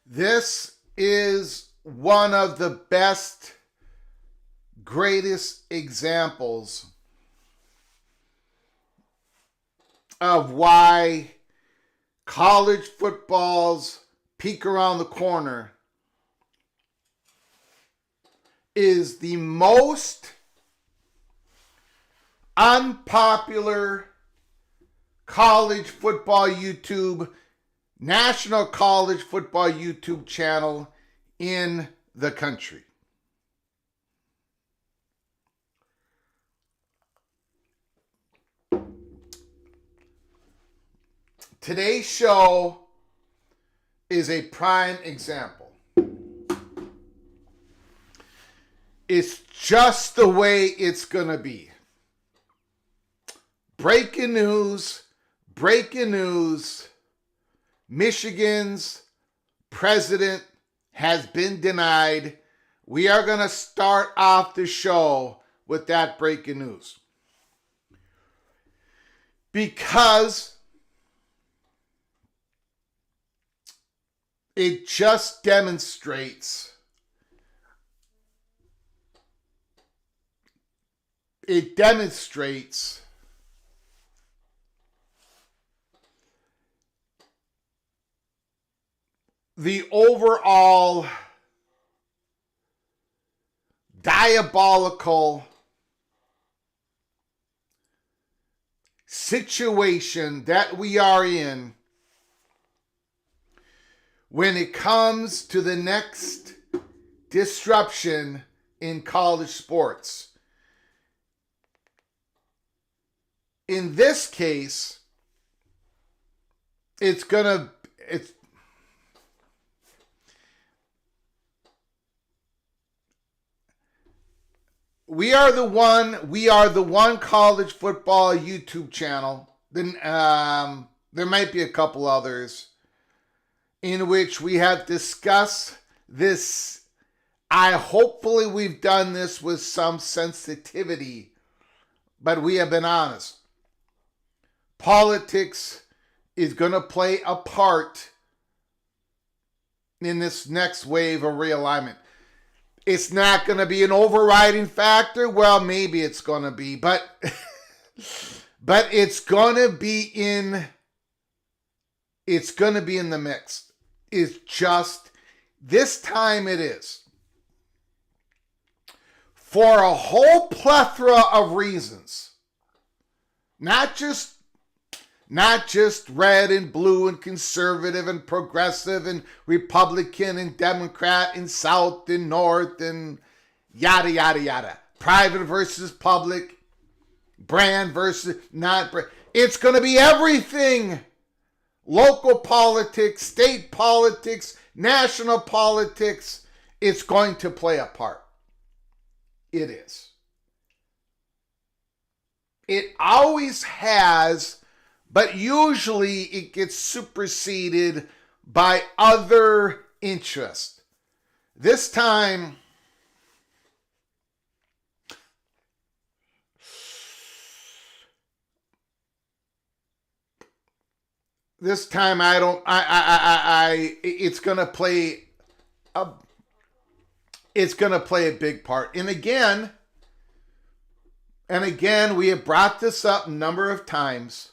This is one of the best, greatest examples of why college football's peek around the corner is the most unpopular college football YouTube, national college football YouTube channel in the country. Today's show is a prime example. It's just the way it's going to be. Breaking news. Michigan's president has been denied. We are going to start off the show with that breaking news. Because it just demonstrates the overall diabolical situation that we are in when it comes to the next disruption in college sports. In this case, we are the one college football YouTube channel. Then there might be a couple others in which we have discussed this. Hopefully we've done this with some sensitivity, but we have been honest. Politics is going to play a part in this next wave of realignment. It's not going to be an overriding factor. Well, maybe it's going to be, but it's going to be in the mix. It's just this time it is. For a whole plethora of reasons. Not just red and blue and conservative and progressive and Republican and Democrat and South and North and yada, yada, yada. Private versus public, brand versus not brand. It's going to be everything. Local politics, state politics, national politics. It's going to play a part. It is. It always has, but usually it gets superseded by other interests. This time, it's going to play a big part. And again, we have brought this up a number of times.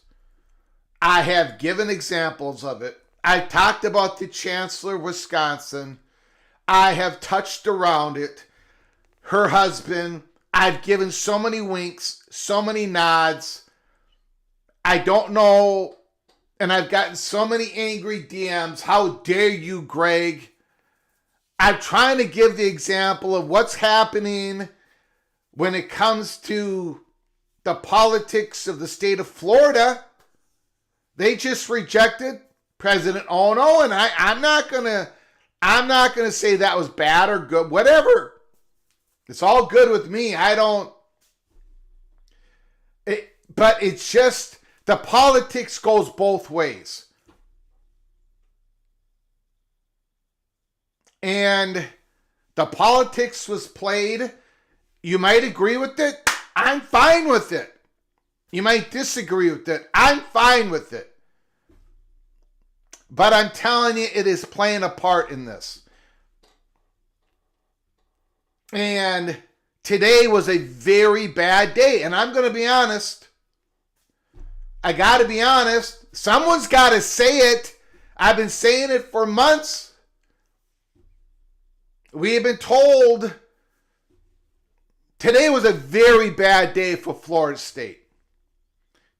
I have given examples of it. I talked about the Chancellor of Wisconsin. I have touched around it. Her husband. I've given so many winks, so many nods. I don't know. And I've gotten so many angry DMs. How dare you, Greg? I'm trying to give the example of what's happening when it comes to the politics of the state of Florida. They just rejected President Ono, and I'm not gonna say that was bad or good. Whatever, it's all good with me. But it's just the politics goes both ways, and the politics was played. You might agree with it. I'm fine with it. You might disagree with it. I'm fine with it. But I'm telling you, it is playing a part in this. And today was a very bad day. And I'm going to be honest. I got to be honest. Someone's got to say it. I've been saying it for months. We have been told today was a very bad day for Florida State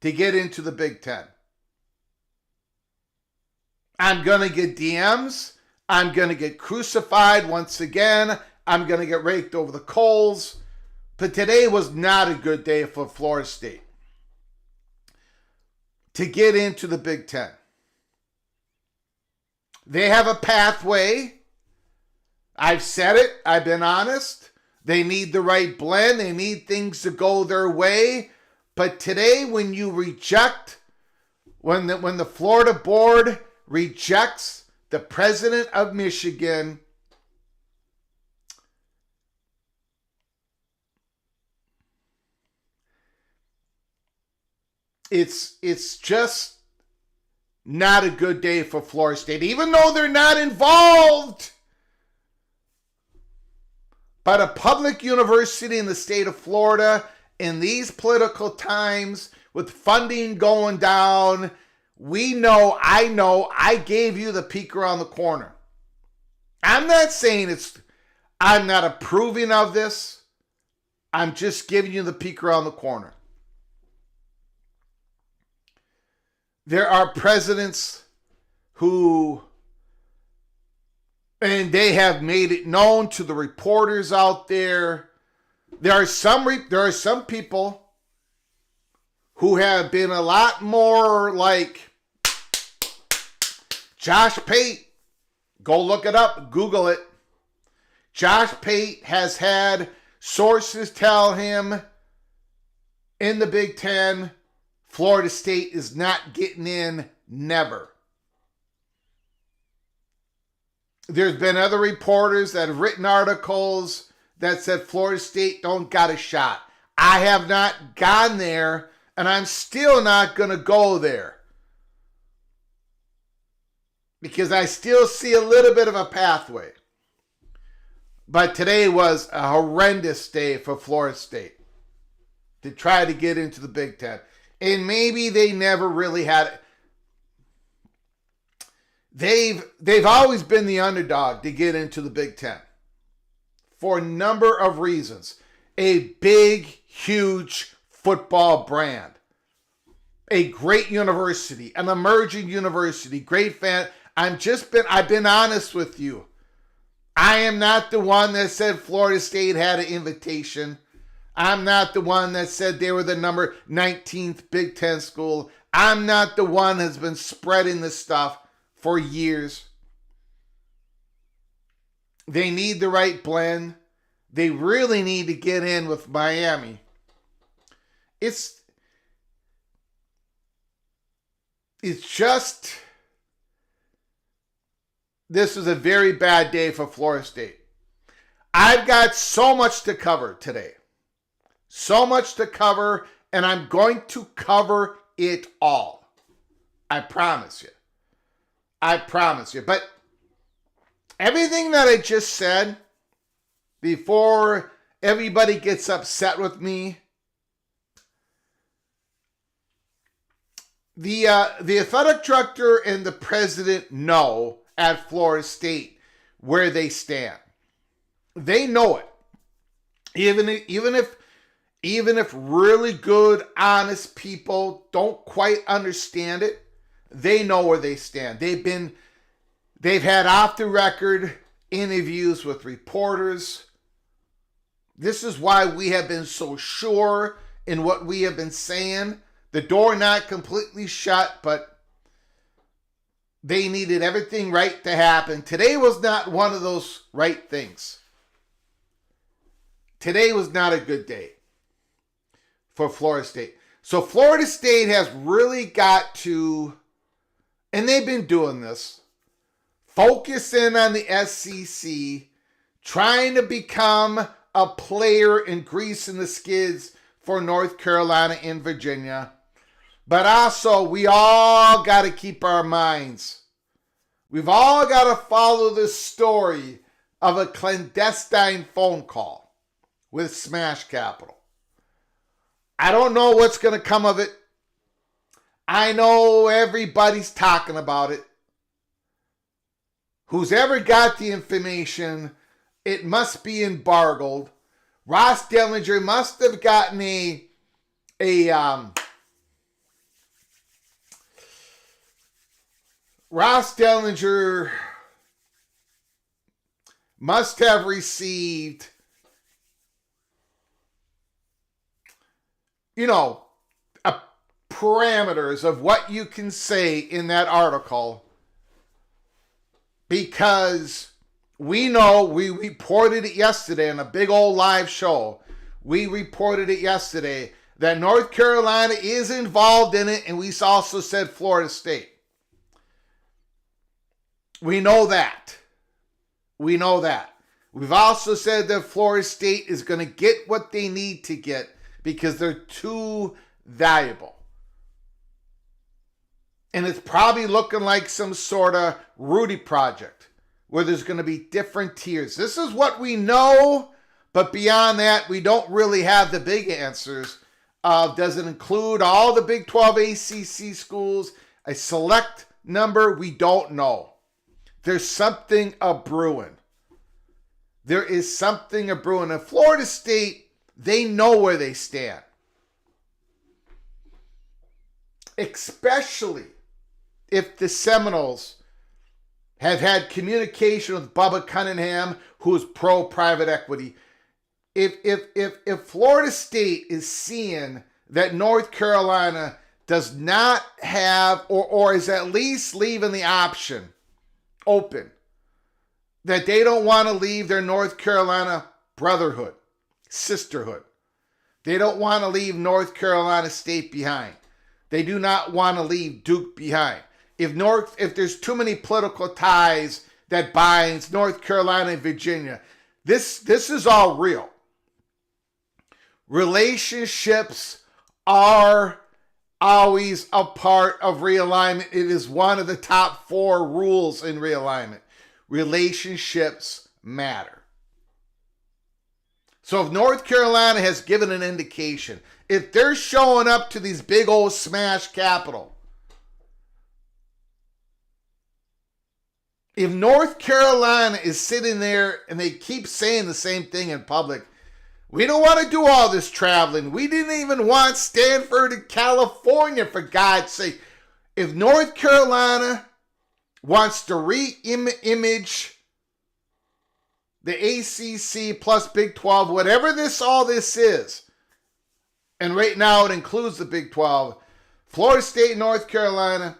to get into the Big Ten. I'm going to get DMs. I'm going to get crucified once again. I'm going to get raked over the coals. But today was not a good day for Florida State to get into the Big Ten. They have a pathway. I've said it. I've been honest. They need the right blend. They need things to go their way. But today, when you reject, when the Florida board rejects the president of Michigan, it's just not a good day for Florida State, even though they're not involved. But a public university in the state of Florida, in these political times, with funding going down, I gave you the peek around the corner. I'm not saying I'm not approving of this. I'm just giving you the peek around the corner. There are presidents who, and they have made it known to the reporters out there. There are some people who have been a lot more like Josh Pate. Go look it up, Google it. Josh Pate has had sources tell him in the Big Ten, Florida State is not getting in, never. There's been other reporters that have written articles that said Florida State don't got a shot. I have not gone there, and I'm still not going to go there, because I still see a little bit of a pathway. But today was a horrendous day for Florida State to try to get into the Big Ten. And maybe they never really had it. They've always been the underdog to get into the Big Ten for a number of reasons. A big, huge football brand. A great university, an emerging university, great fan. I've been honest with you. I am not the one that said Florida State had an invitation. I'm not the one that said they were the number 19th Big Ten school. I'm not the one that's been spreading this stuff for years. They need the right blend. They really need to get in with Miami. It's just, this was a very bad day for Florida State. I've got so much to cover today. So much to cover, and I'm going to cover it all. I promise you. I promise you. But everything that I just said, before everybody gets upset with me, the athletic director and the president know at Florida State where they stand. They know it. Even if really good, honest people don't quite understand it, they know where they stand. They've had off the record interviews with reporters. This is why we have been so sure in what we have been saying. The door not completely shut, but they needed everything right to happen. Today was not one of those right things. Today was not a good day for Florida State. So Florida State has really got to, and they've been doing this, focus in on the SEC, trying to become a player and greasing the skids for North Carolina and Virginia. But also, we all got to keep our minds. We've all got to follow this story of a clandestine phone call with Smash Capital. I don't know what's going to come of it. I know everybody's talking about it. Who's ever got the information, it must be embargoed. Ross Dellinger must have gotten Ross Dellinger must have received, parameters of what you can say in that article, because we know, we reported it yesterday in a big old live show. We reported it yesterday that North Carolina is involved in it, and we also said Florida State. We know that. We know that. We've also said that Florida State is going to get what they need to get because they're too valuable. And it's probably looking like some sort of Rudy project where there's going to be different tiers. This is what we know, but beyond that, we don't really have the big answers. Does it include all the Big 12 ACC schools? A select number, we don't know. There's something a-brewing. There is something a-brewing. And Florida State, they know where they stand. Especially if the Seminoles have had communication with Bubba Cunningham, who is pro-private equity. If Florida State is seeing that North Carolina does not have, or is at least leaving the option open, that they don't want to leave their North Carolina brotherhood, sisterhood. They don't want to leave North Carolina State behind. They do not want to leave Duke behind. If there's too many political ties that binds North Carolina and Virginia, this is all real. Relationships are always a part of realignment. It is one of the top 4 rules in realignment. Relationships matter. So if North Carolina has given an indication, if they're showing up to these big old smash capital, if North Carolina is sitting there and they keep saying the same thing in public, we don't want to do all this traveling. We didn't even want Stanford and California, for God's sake. If North Carolina wants to re-image the ACC plus Big 12, whatever all this is, and right now it includes the Big 12, Florida State and North Carolina,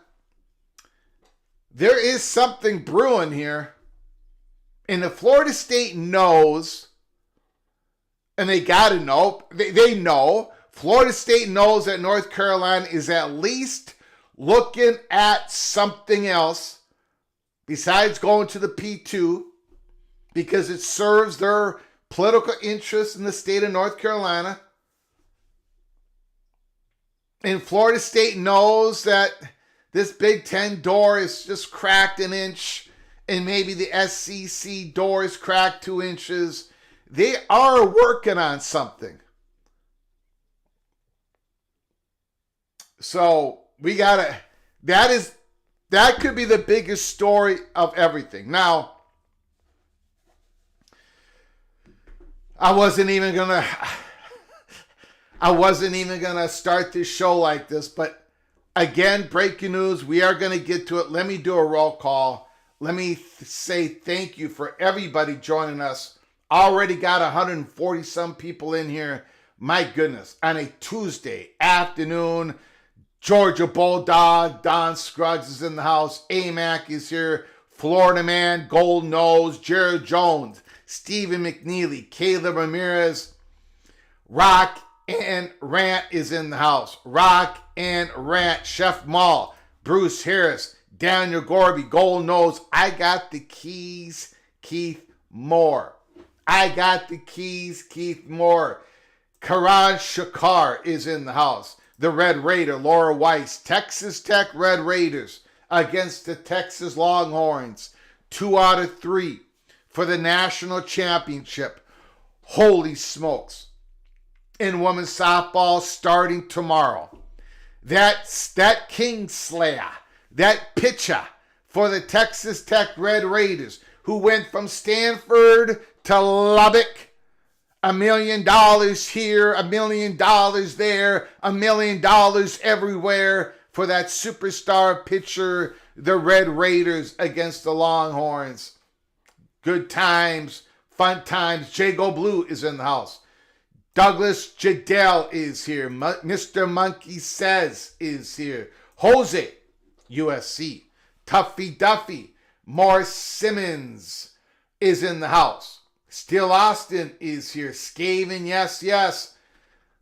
there is something brewing here. And if Florida State knows, and they got to know, they know, Florida State knows that North Carolina is at least looking at something else besides going to the P2, because it serves their political interests in the state of North Carolina. And Florida State knows that this Big Ten door is just cracked an inch, and maybe the SEC door is cracked 2 inches. They are working on something. So we gotta, that could be the biggest story of everything. Now, I wasn't even gonna start this show like this, but again, breaking news. We are going to get to it. Let me do a roll call. Let me say thank you for everybody joining us. Already got 140 some people in here. My goodness. On a Tuesday afternoon, Georgia Bulldog, Don Scruggs is in the house. AMAC is here. Florida Man, Gold Nose, Jared Jones, Stephen McNeely, Caleb Ramirez, Rock and Rant is in the house. Rock and Rant, Chef Maul, Bruce Harris, Daniel Gorby, Gold Nose. I got the keys, Keith Moore. I got the keys, Keith Moore. Karan Shakar is in the house. The Red Raider, Laura Weiss. Texas Tech Red Raiders against the Texas Longhorns. 2 out of 3 for the national championship. Holy smokes. In women's softball starting tomorrow. That Kingslayer, that pitcher for the Texas Tech Red Raiders, who went from Stanford to Lubbock, $1 million here, $1 million there, $1 million everywhere for that superstar pitcher, the Red Raiders against the Longhorns. Good times, fun times. Jago Blue is in the house. Douglas Jadell is here. Mr. Monkey Says is here. Jose, USC. Tuffy Duffy. Morris Simmons is in the house. Steel Austin is here. Skaven, yes, yes.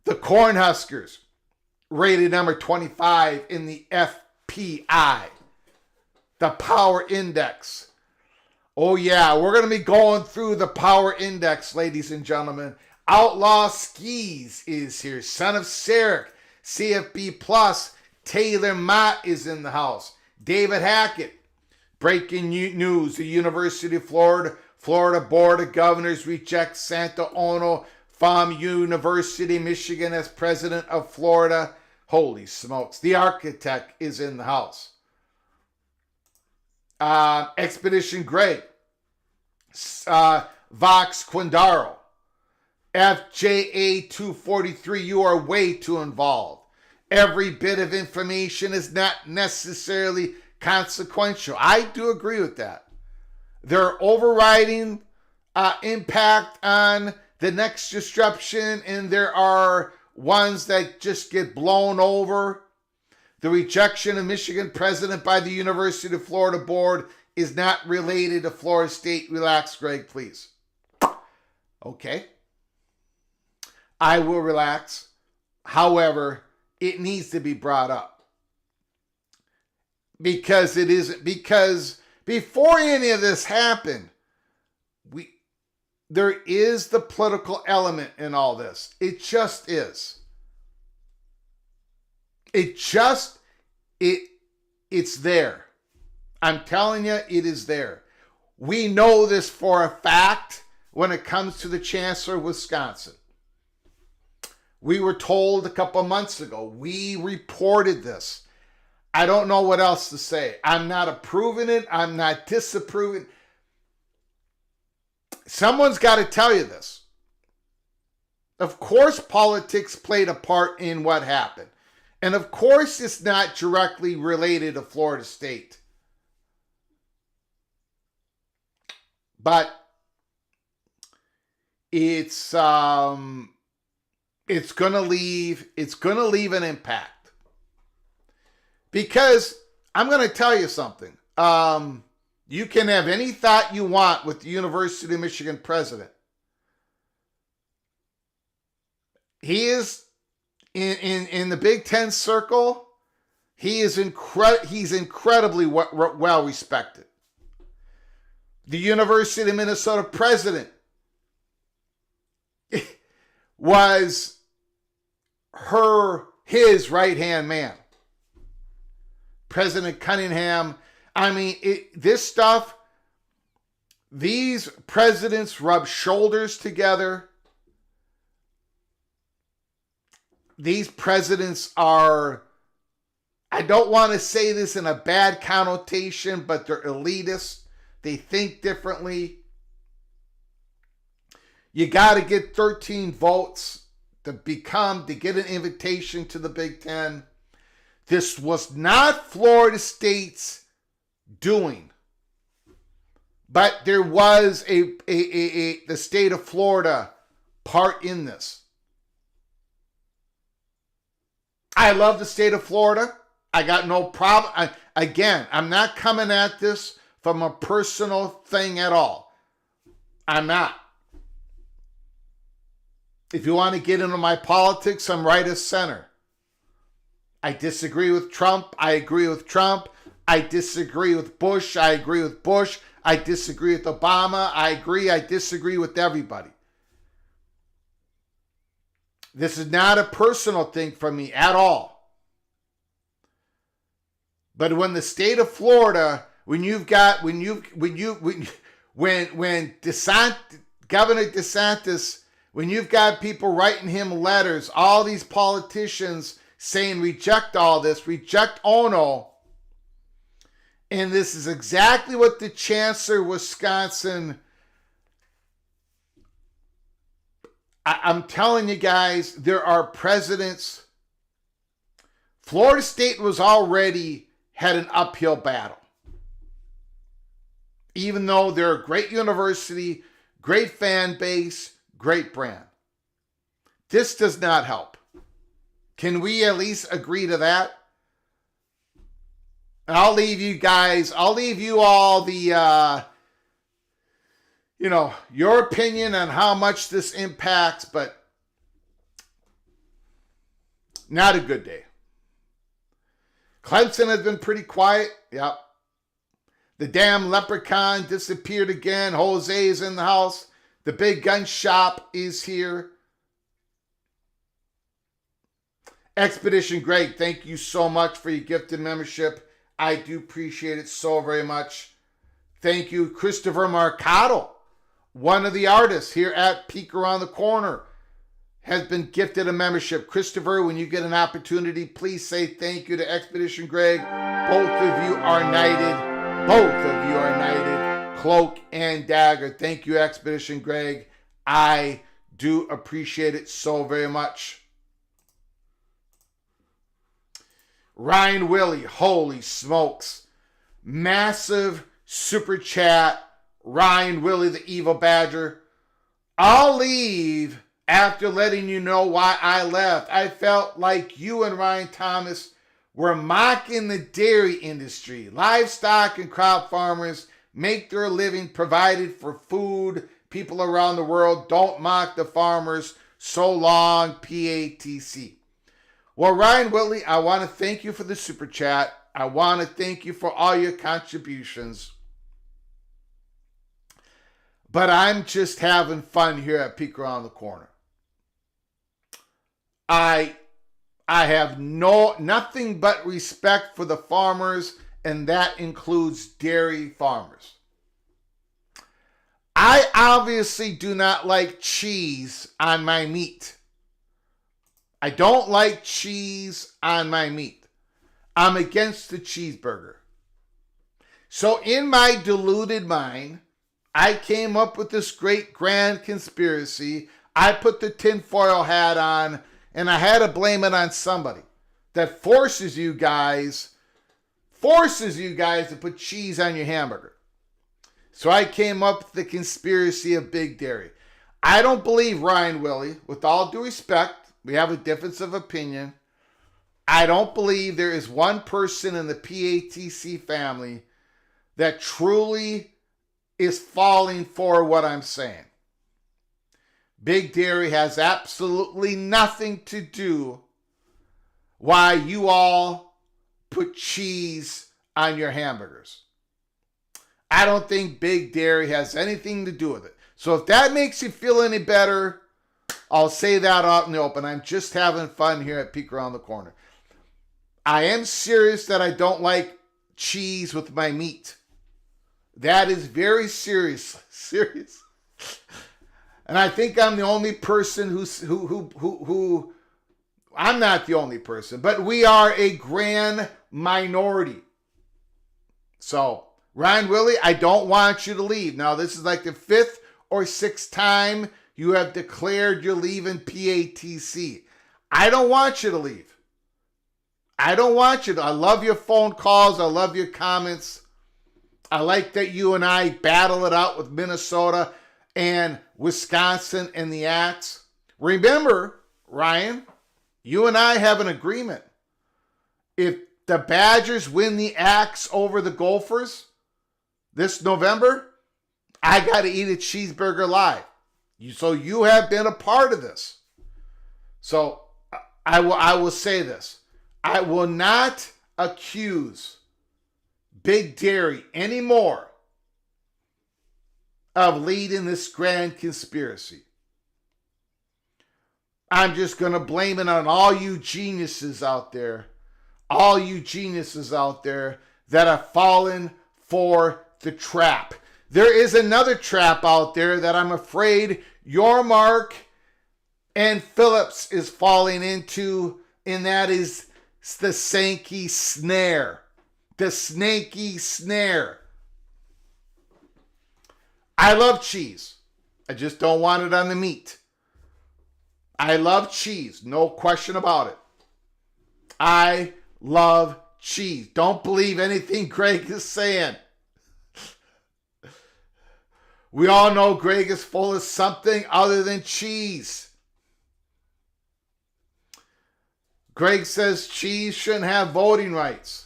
The Cornhuskers, rated number 25 in the FPI. The Power Index. Oh yeah, we're going to be going through the Power Index, ladies and gentlemen. Outlaw Skis is here. Son of Sarek, CFB Plus. Taylor Mott is in the house. David Hackett. Breaking news. The University of Florida Board of Governors rejects Santa Ono from University, Michigan as president of Florida. Holy smokes. The Architect is in the house. Expedition Greg, Vox Quindaro, FJA 243, you are way too involved. Every bit of information is not necessarily consequential. I do agree with that. There are overriding impact on the next disruption, and there are ones that just get blown over. The rejection of Michigan president by the University of Florida board is not related to Florida State. Relax, Greg, please. Okay. I will relax. However, it needs to be brought up. Because before any of this happened, there is the political element in all this. It just is. It's there. I'm telling you, it is there. We know this for a fact when it comes to the Chancellor of Wisconsin. We were told a couple months ago. We reported this. I don't know what else to say. I'm not approving it. I'm not disapproving. Someone's got to tell you this. Of course, politics played a part in what happened. And of course, it's not directly related to Florida State. But it's going to leave an impact. Because I'm going to tell you something. You can have any thought you want with the University of Michigan president. He is in the Big Ten circle. He's incredibly well respected. The University of Minnesota president was his right-hand man. President Cunningham. I mean, this stuff, these presidents rub shoulders together. These presidents are, I don't want to say this in a bad connotation, but they're elitist. They think differently. You got to get 13 votes to get an invitation to the Big Ten. This was not Florida State's doing, but there was the state of Florida part in this. I love the state of Florida. I got no problem. I'm not coming at this from a personal thing at all. I'm not. If you want to get into my politics, I'm right of center. I disagree with Trump. I agree with Trump. I disagree with Bush. I agree with Bush. I disagree with Obama. I disagree with everybody. This is not a personal thing for me at all. But when the state of Florida, Governor DeSantis, when you've got people writing him letters, all these politicians saying reject all this, reject Ono. And this is exactly what the Chancellor of Wisconsin, I'm telling you guys, there are presidents. Florida State was already had an uphill battle. Even though they're a great university, great fan base, great brand. This does not help. Can we at least agree to that? And I'll leave you all the, your opinion on how much this impacts, but not a good day. Clemson has been pretty quiet. Yep. The damn leprechaun disappeared again. Jose is in the house. The big gun shop is here. Expedition Greg, thank you so much for your gifted membership. I do appreciate it so very much. Thank you, Christopher Mercado, one of the artists here at Peak Around the Corner, has been gifted a membership. Christopher, when you get an opportunity, please say thank you to Expedition Greg. Both of you are knighted. Both of you are knighted, cloak and dagger. Thank you, Expedition Greg. I do appreciate it so very much. Ryan Willie, holy smokes. Massive super chat. Ryan Willie, the evil badger. I'll leave after letting you know why I left. I felt like you and Ryan Thomas were mocking the dairy industry. Livestock and crop farmers make their living provided for food. People around the world don't mock the farmers. So long, PATC. Well, Ryan Whitley, I want to thank you for the super chat. I want to thank you for all your contributions. But I'm just having fun here at Peek Around the Corner. I have nothing but respect for the farmers, and that includes dairy farmers. I obviously do not like cheese on my meat. I don't like cheese on my meat. I'm against the cheeseburger. So in my deluded mind, I came up with this great grand conspiracy. I put the tinfoil hat on, and I had to blame it on somebody that forces you guys to put cheese on your hamburger. So I came up with the conspiracy of Big Dairy. I don't believe, Ryan Willie, with all due respect, we have a difference of opinion. I don't believe there is one person in the PATC family that truly is falling for what I'm saying. Big Dairy has absolutely nothing to do why you all put cheese on your hamburgers. I don't think Big Dairy has anything to do with it. So if that makes you feel any better, I'll say that out in the open. I'm just having fun here at Peek Around the Corner. I am serious that I don't like cheese with my meat. That is very serious. And I think I'm the only person who I'm not the only person, but we are a grand minority. So, Ryan Willie, I don't want you to leave. Now, this is like the 5th or 6th time you have declared you're leaving PATC. I don't want you to leave. I don't want you to. I love your phone calls. I love your comments. I like that you and I battle it out with Minnesota and Wisconsin and the Axe. Remember, Ryan, you and I have an agreement. If the Badgers win the Axe over the Gophers this November, I got to eat a cheeseburger live. So you have been a part of this. So I will say this. I will not accuse Big Dairy anymore of leading this grand conspiracy. I'm just going to blame it on all you geniuses out there. All you geniuses out there that have fallen for the trap. There is another trap out there that I'm afraid Yormark and Phillips is falling into, and that is the Sankey Snare. The snaky snare. I love cheese. I just don't want it on the meat. I love cheese. No question about it. I love cheese. Don't believe anything Greg is saying. We all know Greg is full of something other than cheese. Greg says cheese shouldn't have voting rights.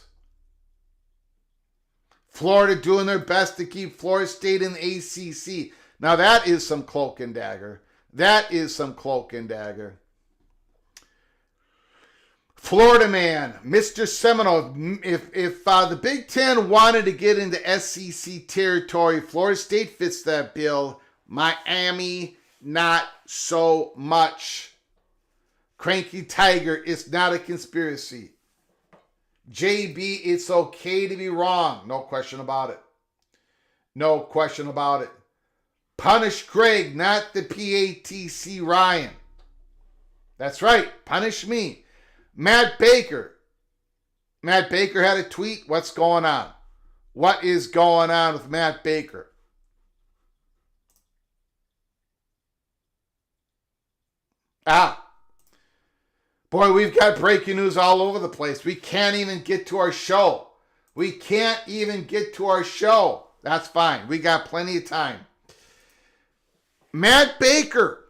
Florida doing their best to keep Florida State in the ACC. Now that is some cloak and dagger. That is some cloak and dagger. Florida man, Mr. Seminole, if the Big Ten wanted to get into SEC territory, Florida State fits that bill. Miami, not so much. Cranky Tiger, it's not a conspiracy. JB, it's okay to be wrong. No question about it. No question about it. Punish Greg, not the PATC Ryan. That's right. Punish me. Matt Baker. Matt Baker had a tweet. What's going on? what is going on with Matt Baker. Boy, we've got breaking news all over the place. We can't even get to our show. That's fine. We got plenty of time. Matt Baker,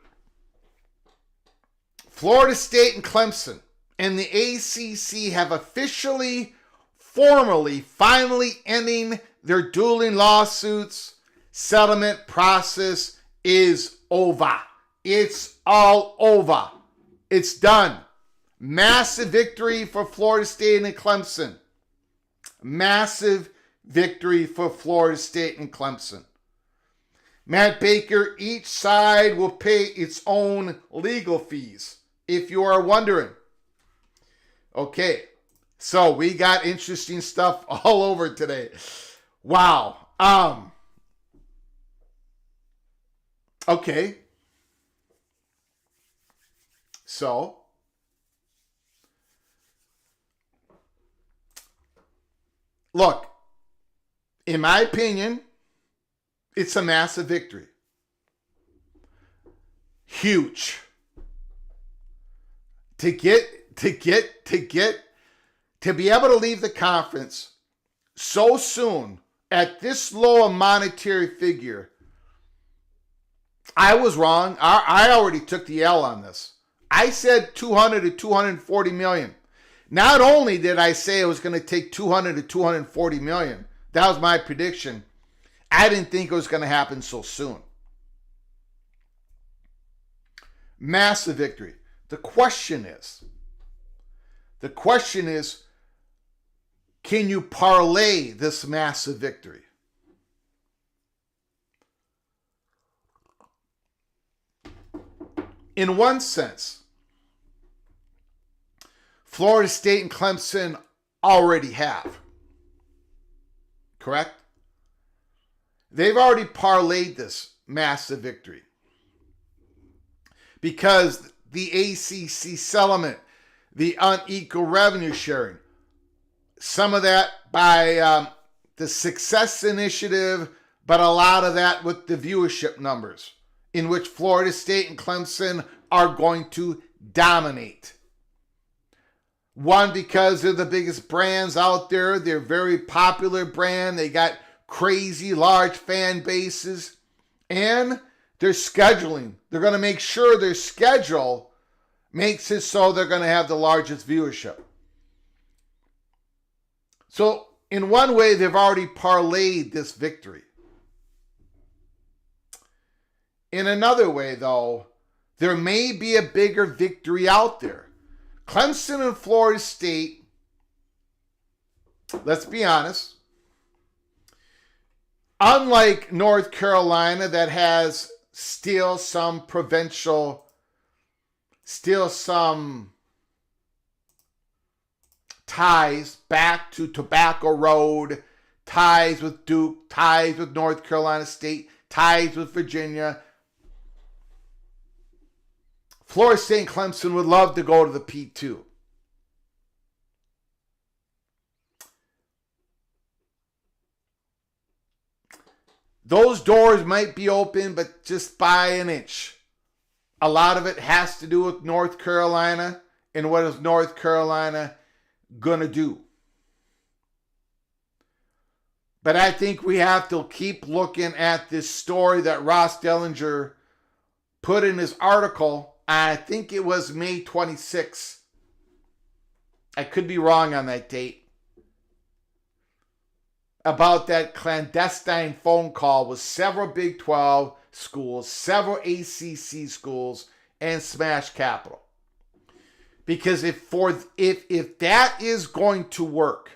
Florida State and Clemson, and the ACC have officially, formally, finally ending their dueling lawsuits. Settlement process is over. It's all over. It's done. Massive victory for Florida State and Clemson. Massive victory for Florida State and Clemson. Matt Baker, each side will pay its own legal fees, if you are wondering. Okay, so we got interesting stuff all over today. Wow. Okay. So, look, in my opinion, it's a massive victory. Huge. To be able to leave the conference so soon at this low a monetary figure, I was wrong. I already took the L on this. I said 200 to 240 million. Not only did I say it was going to take 200 to 240 million, that was my prediction. I didn't think it was going to happen so soon. Massive victory. The question is, can you parlay this massive victory? In one sense, Florida State and Clemson already have. Correct? They've already parlayed this massive victory. Because the ACC settlement, the unequal revenue sharing, some of that by the Success Initiative, but a lot of that with the viewership numbers, in which Florida State and Clemson are going to dominate. One, because they're the biggest brands out there. They're a very popular brand. They got crazy large fan bases. And their scheduling. They're going to make sure their schedule makes it so they're going to have the largest viewership. So, in one way, they've already parlayed this victory. In another way, though, there may be a bigger victory out there. Clemson and Florida State, let's be honest, unlike North Carolina that has still some ties back to Tobacco Road, ties with Duke, ties with North Carolina State, ties with Virginia. Florida State and Clemson would love to go to the P2. Those doors might be open, but just by an inch. A lot of it has to do with North Carolina and what is North Carolina going to do. But I think we have to keep looking at this story that Ross Dellinger put in his article. I think it was May 26th. I could be wrong on that date. About that clandestine phone call with several Big 12 schools, several ACC schools, and Smash Capital. Because if that is going to work,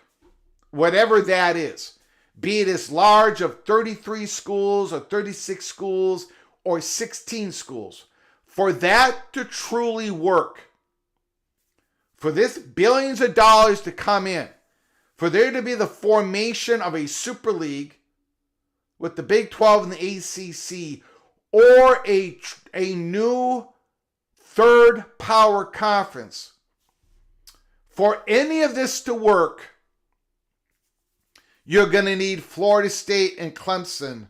whatever that is, be it as large of 33 schools or 36 schools or 16 schools, for that to truly work, for this billions of dollars to come in, for there to be the formation of a Super League with the Big 12 and the ACC, or a new third power conference, for any of this to work, You're going to need Florida State and Clemson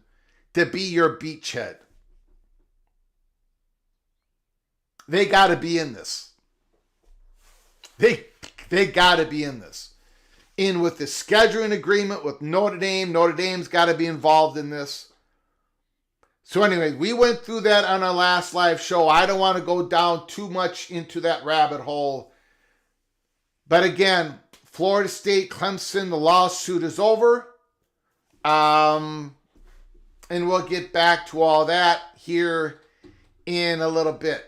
to be your beachhead. They got to be in this. They got to be in this. In with the scheduling agreement with Notre Dame. Notre Dame's got to be involved in this. So anyway, we went through that on our last live show. I don't want to go down too much into that rabbit hole. But again, Florida State, Clemson, the lawsuit is over. And we'll get back to all that here in a little bit.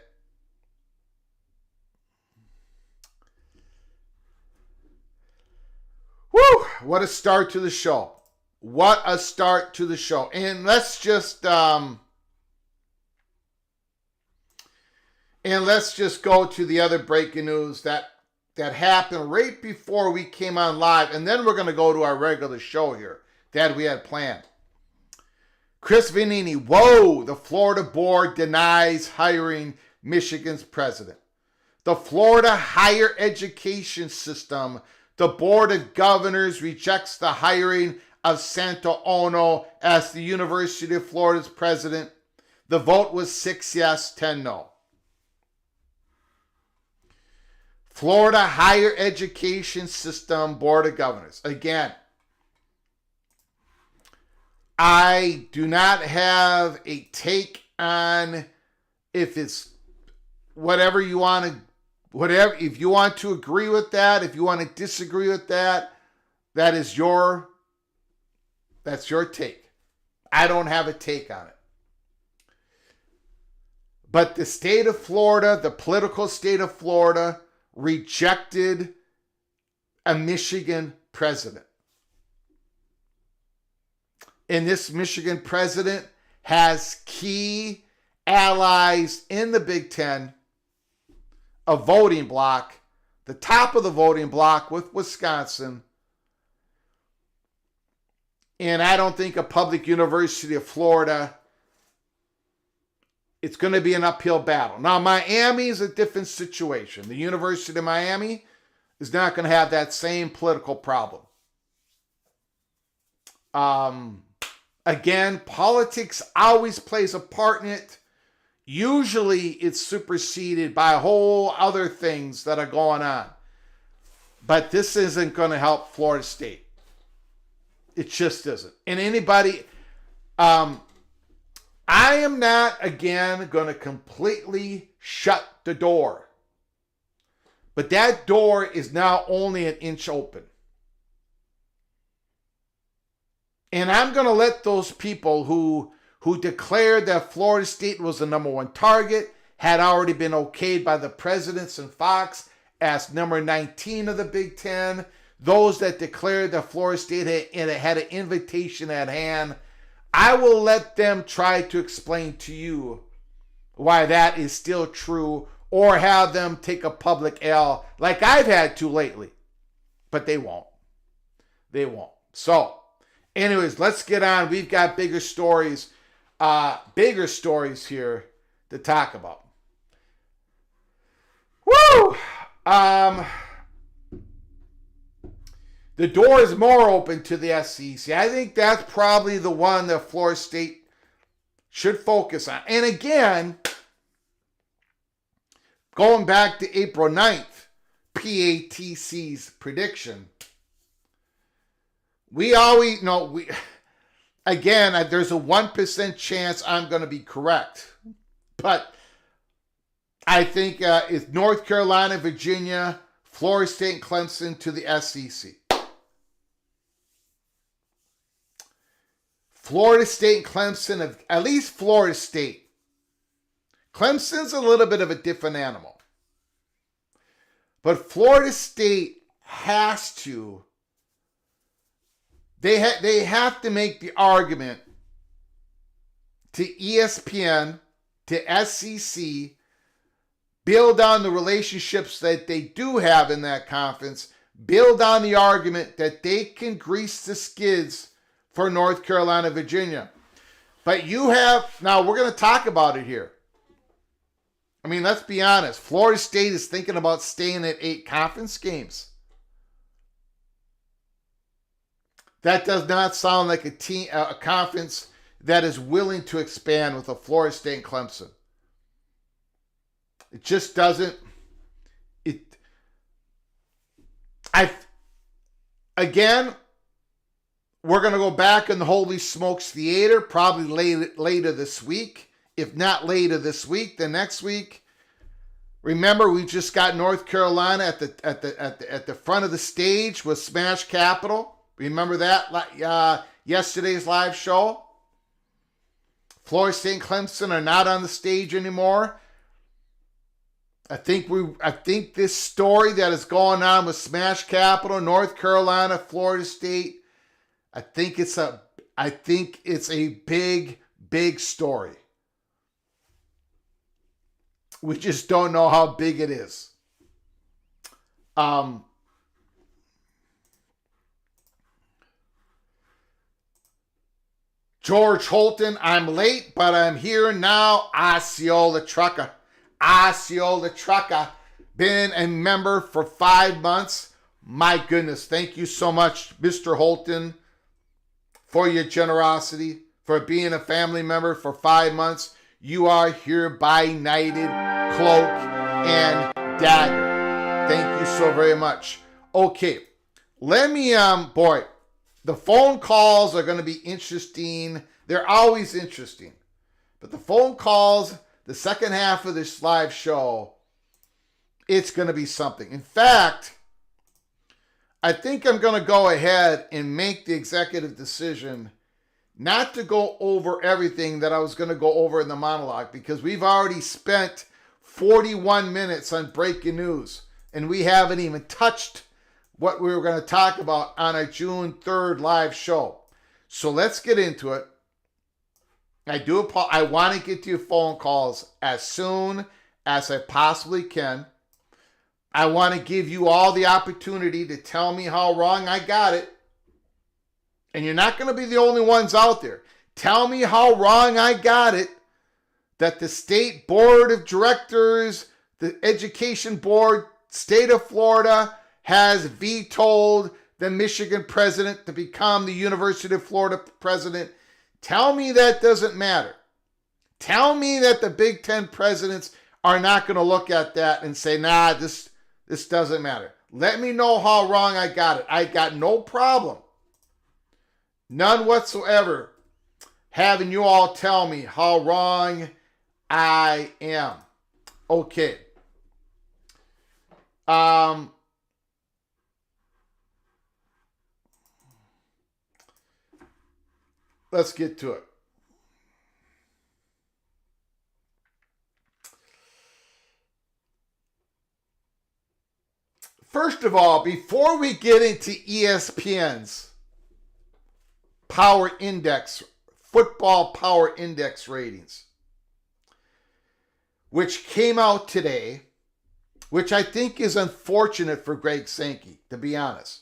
Woo! What a start to the show. What a start to the show. And let's just go to the other breaking news that happened right before we came on live. And then we're going to go to our regular show here that we had planned. Chris Vanini, whoa, the Florida board denies hiring Michigan's president. The Florida higher education system, the Board of Governors rejects the hiring of Santo Ono as the University of Florida's president. The vote was 6 yes, 10 no. Florida Higher Education System Board of Governors. Again, I do not have a take on if it's whatever you want to, whatever, if you want to agree with that, if you want to disagree with that, that's your take. I don't have a take on it. But the state of Florida, the political state of Florida, rejected a Michigan president. And this Michigan president has key allies in the Big Ten, a voting bloc, the top of the voting bloc with Wisconsin. And I don't think a public University of Florida, it's going to be an uphill battle. Now, Miami is a different situation. The University of Miami is not going to have that same political problem. Again, politics always plays a part in it. Usually it's superseded by whole other things that are going on. But this isn't going to help Florida State. It just isn't. And anybody, I am not, again, going to completely shut the door. But that door is now only an inch open. And I'm going to let those people who declared that Florida State was the number one target, had already been okayed by the presidents and Fox as number 19 of the Big Ten, those that declared that Florida State had an invitation at hand, I will let them try to explain to you why that is still true, or have them take a public L like I've had to lately. But they won't. They won't. So, anyways, let's get on. We've got bigger stories here to talk about. Woo! The door is more open to the SEC. I think that's probably the one that Florida State should focus on. And again, going back to April 9th, PATC's prediction, we always know, again, there's a 1% chance I'm going to be correct. But I think it's North Carolina, Virginia, Florida State, and Clemson to the SEC. Florida State and Clemson, at least Florida State. Clemson's a little bit of a different animal. But Florida State has to, they have to make the argument to ESPN, to SEC, build on the relationships that they do have in that conference, build on the argument that they can grease the skids for North Carolina, Virginia. But you have, now we're going to talk about it here. I mean, let's be honest. Florida State is thinking about staying at 8 conference games. That does not sound like a conference that is willing to expand with a Florida State and Clemson. It just doesn't. Again, we're going to go back in the Holy Smokes Theater probably later this week. If not later this week, then next week. Remember, we just got North Carolina at the front of the stage with Smash Capital. Remember that yesterday's live show? Florida State and Clemson are not on the stage anymore. I think this story that is going on with Smash Capital, North Carolina, Florida State, I think it's a big story. We just don't know how big it is. George Holton, I'm late, but I'm here now. Osceola Trucker. Been a member for 5 months. My goodness, thank you so much, Mr. Holton, for your generosity, for being a family member for 5 months. You are hereby knighted, cloak, and dagger. Thank you so very much. Okay, let me, the phone calls are going to be interesting. They're always interesting. But the phone calls, the second half of this live show, it's going to be something. In fact, I think I'm going to go ahead and make the executive decision not to go over everything that I was going to go over in the monologue, because we've already spent 41 minutes on breaking news, and we haven't even touched what we were going to talk about on our June 3rd live show. So let's get into it. I want to get to your phone calls as soon as I possibly can. I want to give you all the opportunity to tell me how wrong I got it. And you're not going to be the only ones out there. Tell me how wrong I got it that the state board of directors, the education board, state of Florida, has vetoed the Michigan president to become the University of Florida president. Tell me that doesn't matter. Tell me that the Big Ten presidents are not going to look at that and say, nah, this doesn't matter. Let me know how wrong I got it. I got no problem, none whatsoever, having you all tell me how wrong I am. Okay. Let's get to it. First of all, before we get into ESPN's Power Index, Football Power Index ratings, which came out today, which I think is unfortunate for Greg Sankey, to be honest.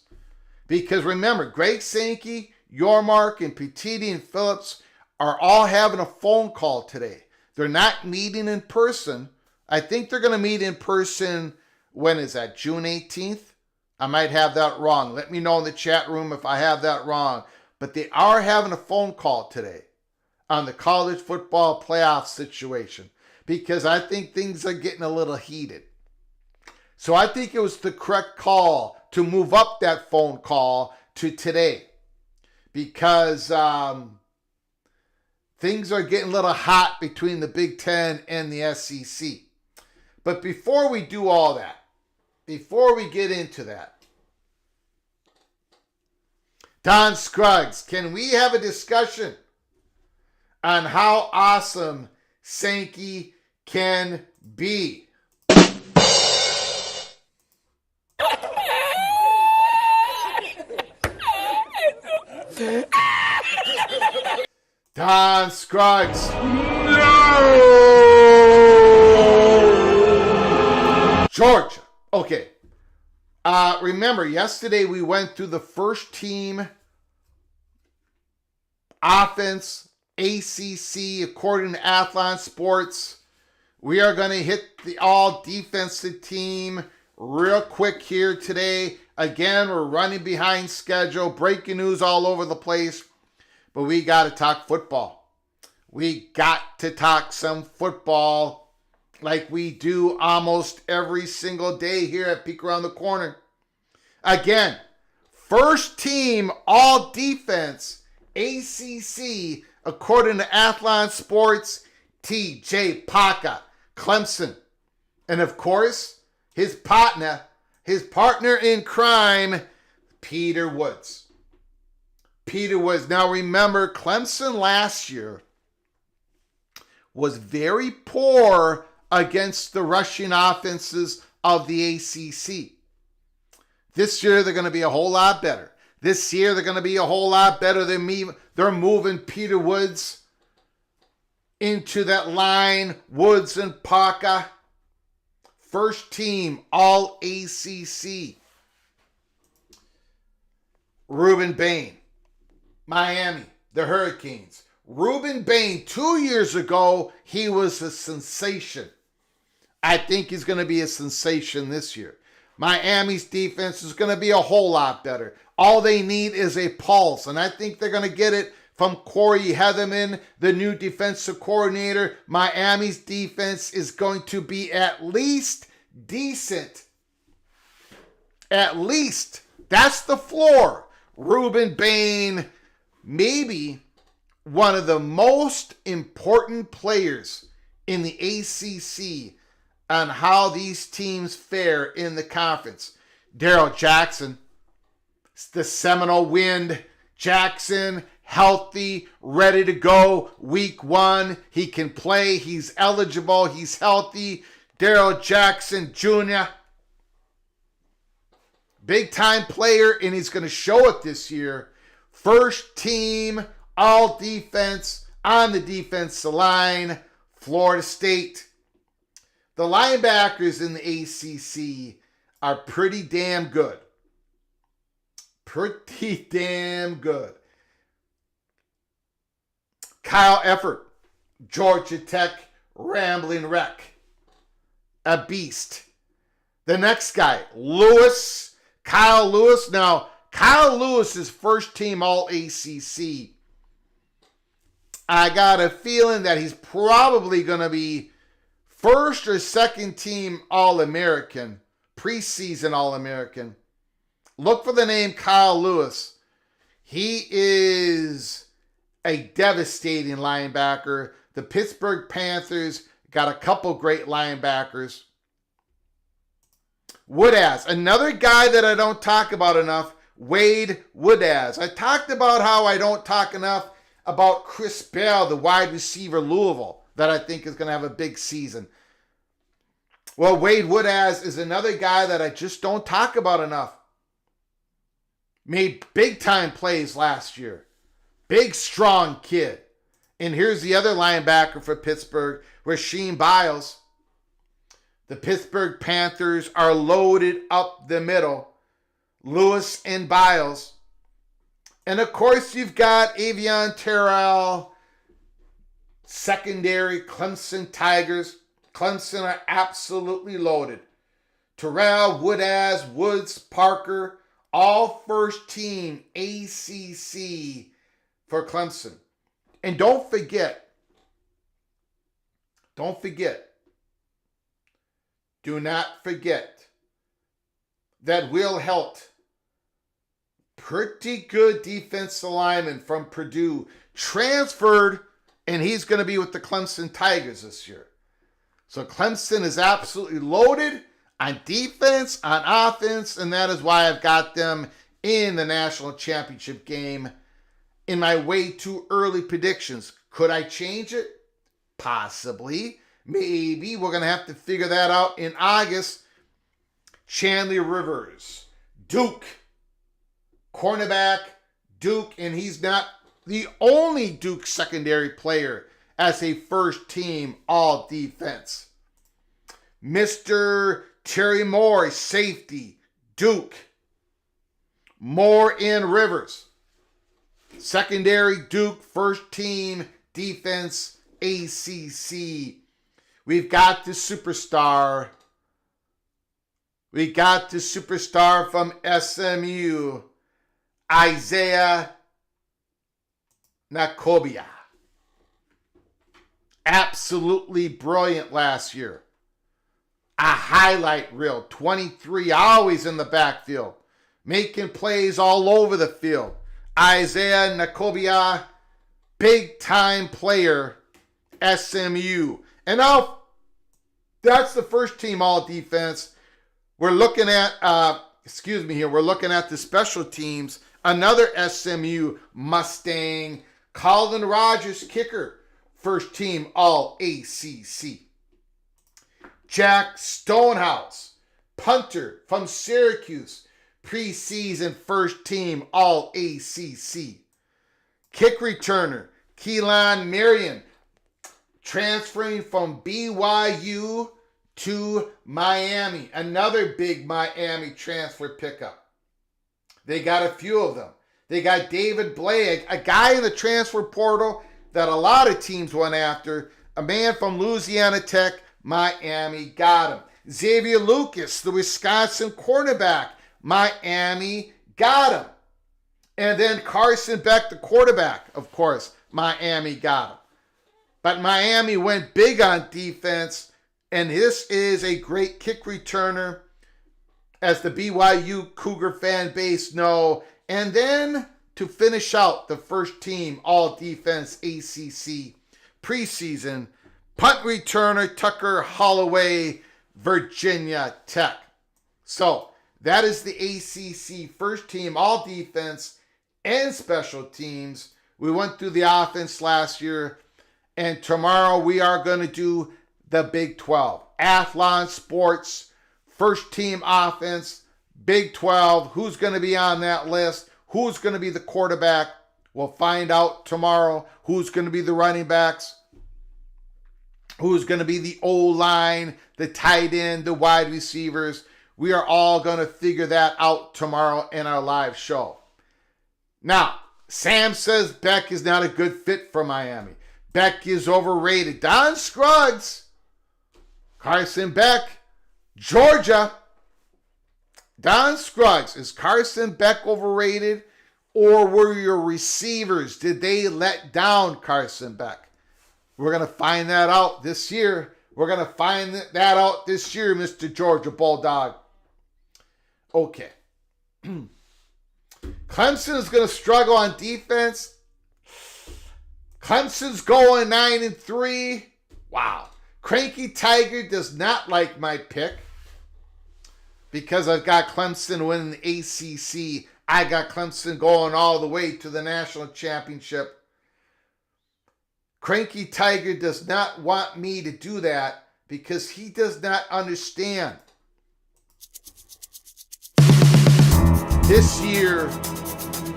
Because remember, Greg Sankey, Yormark, and PATC and Phillips are all having a phone call today. They're not meeting in person. I think they're going to meet in person, when is that, June 18th? I might have that wrong. Let me know in the chat room if I have that wrong. But they are having a phone call today on the college football playoff situation, because I think things are getting a little heated. So I think it was the correct call to move up that phone call to today, because things are getting a little hot between the Big Ten and the SEC. But before we do all that, before we get into that, Don Scruggs, can we have a discussion on how awesome Sankey can be? Don Scruggs. No! Georgia. Okay. Remember, yesterday we went through the first team offense, ACC, according to Athlon Sports. We are going to hit the all defensive team real quick here today. Again, we're running behind schedule, breaking news all over the place, but we got to talk football. We got to talk some football like we do almost every single day here at Peek Around the Corner. Again, first team all defense, ACC, according to Athlon Sports, TJ Paca, Clemson. And of course, his partner in crime, Peter Woods. Peter Woods. Now remember, Clemson last year was very poor against the rushing offenses of the ACC. This year, they're going to be a whole lot better. This year, they're going to be a whole lot better than me. They're moving Peter Woods into that line. Woods and Paca. First team, all ACC. Ruben Bain, Miami, the Hurricanes. Ruben Bain, 2 years ago, he was a sensation. I think he's going to be a sensation this year. Miami's defense is going to be a whole lot better. All they need is a pulse, and I think they're going to get it from Corey Heatherman, the new defensive coordinator. Miami's defense is going to be at least decent. At least. That's the floor. Ruben Bain, maybe one of the most important players in the ACC on how these teams fare in the conference. Daryl Jackson, the Seminole Wind. Jackson, healthy, ready to go. Week 1, he can play. He's eligible. He's healthy. Daryl Jackson Jr., big time player, and he's going to show it this year. First team, all defense, on the defensive line, Florida State. The linebackers in the ACC are pretty damn good. Pretty damn good. Kyle Effort, Georgia Tech, Rambling Wreck. A beast. The next guy, Kyle Lewis. Now, Kyle Lewis is first team all ACC. I got a feeling that he's probably going to be first or second team All-American, preseason All-American. Look for the name Kyle Lewis. He is a devastating linebacker. The Pittsburgh Panthers got a couple great linebackers. Woodaz, another guy that I don't talk about enough, Wade Woodaz. I talked about how I don't talk enough about Chris Bell, the wide receiver Louisville, that I think is going to have a big season. Well, Wade Woodaz is another guy that I just don't talk about enough. Made big time plays last year. Big, strong kid. And here's the other linebacker for Pittsburgh, Rasheem Biles. The Pittsburgh Panthers are loaded up the middle. Lewis and Biles. And of course, you've got Avion Terrell, secondary Clemson Tigers. Clemson are absolutely loaded. Terrell, Woodaz, Woods, Parker, all first team ACC for Clemson. And don't forget, do not forget that Will Helt, pretty good defensive lineman from Purdue, transferred, and he's going to be with the Clemson Tigers this year. So Clemson is absolutely loaded on defense, on offense, and that is why I've got them in the national championship game in my way too early predictions. Could I change it? Possibly. Maybe. We're going to have to figure that out in August. Chandler Rivers, Duke, cornerback, Duke, and he's not the only Duke secondary player as a first team all defense. Mr. Terry Moore, safety, Duke. Moore and Rivers. Secondary, Duke, first team defense, ACC. We've got the superstar, We got the superstar from SMU, Isaiah Nakobia. Absolutely brilliant last year. A highlight reel, 23, always in the backfield, making plays all over the field. Isaiah Nakobia, big time player, SMU. And now that's the first team all defense. We're looking at, we're looking at the special teams. Another SMU Mustang, Colin Rogers, kicker, first team all ACC. Jack Stonehouse, punter from Syracuse, preseason first team all ACC. Kick returner, Keelan Marion, transferring from BYU to Miami. Another big Miami transfer pickup. They got a few of them. They got David Blake, a guy in the transfer portal that a lot of teams went after. A man from Louisiana Tech, Miami got him. Xavier Lucas, the Wisconsin cornerback, Miami got him. And then Carson Beck, the quarterback, of course, Miami got him. But Miami went big on defense, and this is a great kick returner, as the BYU Cougar fan base know. And then to finish out the first team all-defense ACC preseason, punt returner Tucker Holloway, Virginia Tech. So that is the ACC first team all-defense and special teams. We went through the offense last year, and tomorrow we are going to do the Big 12. Athlon Sports, first team offense, Big 12. Who's going to be on that list? Who's going to be the quarterback? We'll find out tomorrow. Who's going to be the running backs? Who's going to be the O-line, the tight end, the wide receivers? We are all going to figure that out tomorrow in our live show. Now, Sam says Beck is not a good fit for Miami. Beck is overrated. Don Scruggs, Carson Beck, Georgia. Don Scruggs, is Carson Beck overrated, or were your receivers, did they let down Carson Beck? We're going to find that out this year. We're going to find that out this year, Mr. Georgia Bulldog. Okay. Clemson is going to struggle on defense. Clemson's going 9-3. Wow. Cranky Tiger does not like my pick because I've got Clemson winning the ACC. I got Clemson going all the way to the national championship. Cranky Tiger does not want me to do that because he does not understand. This year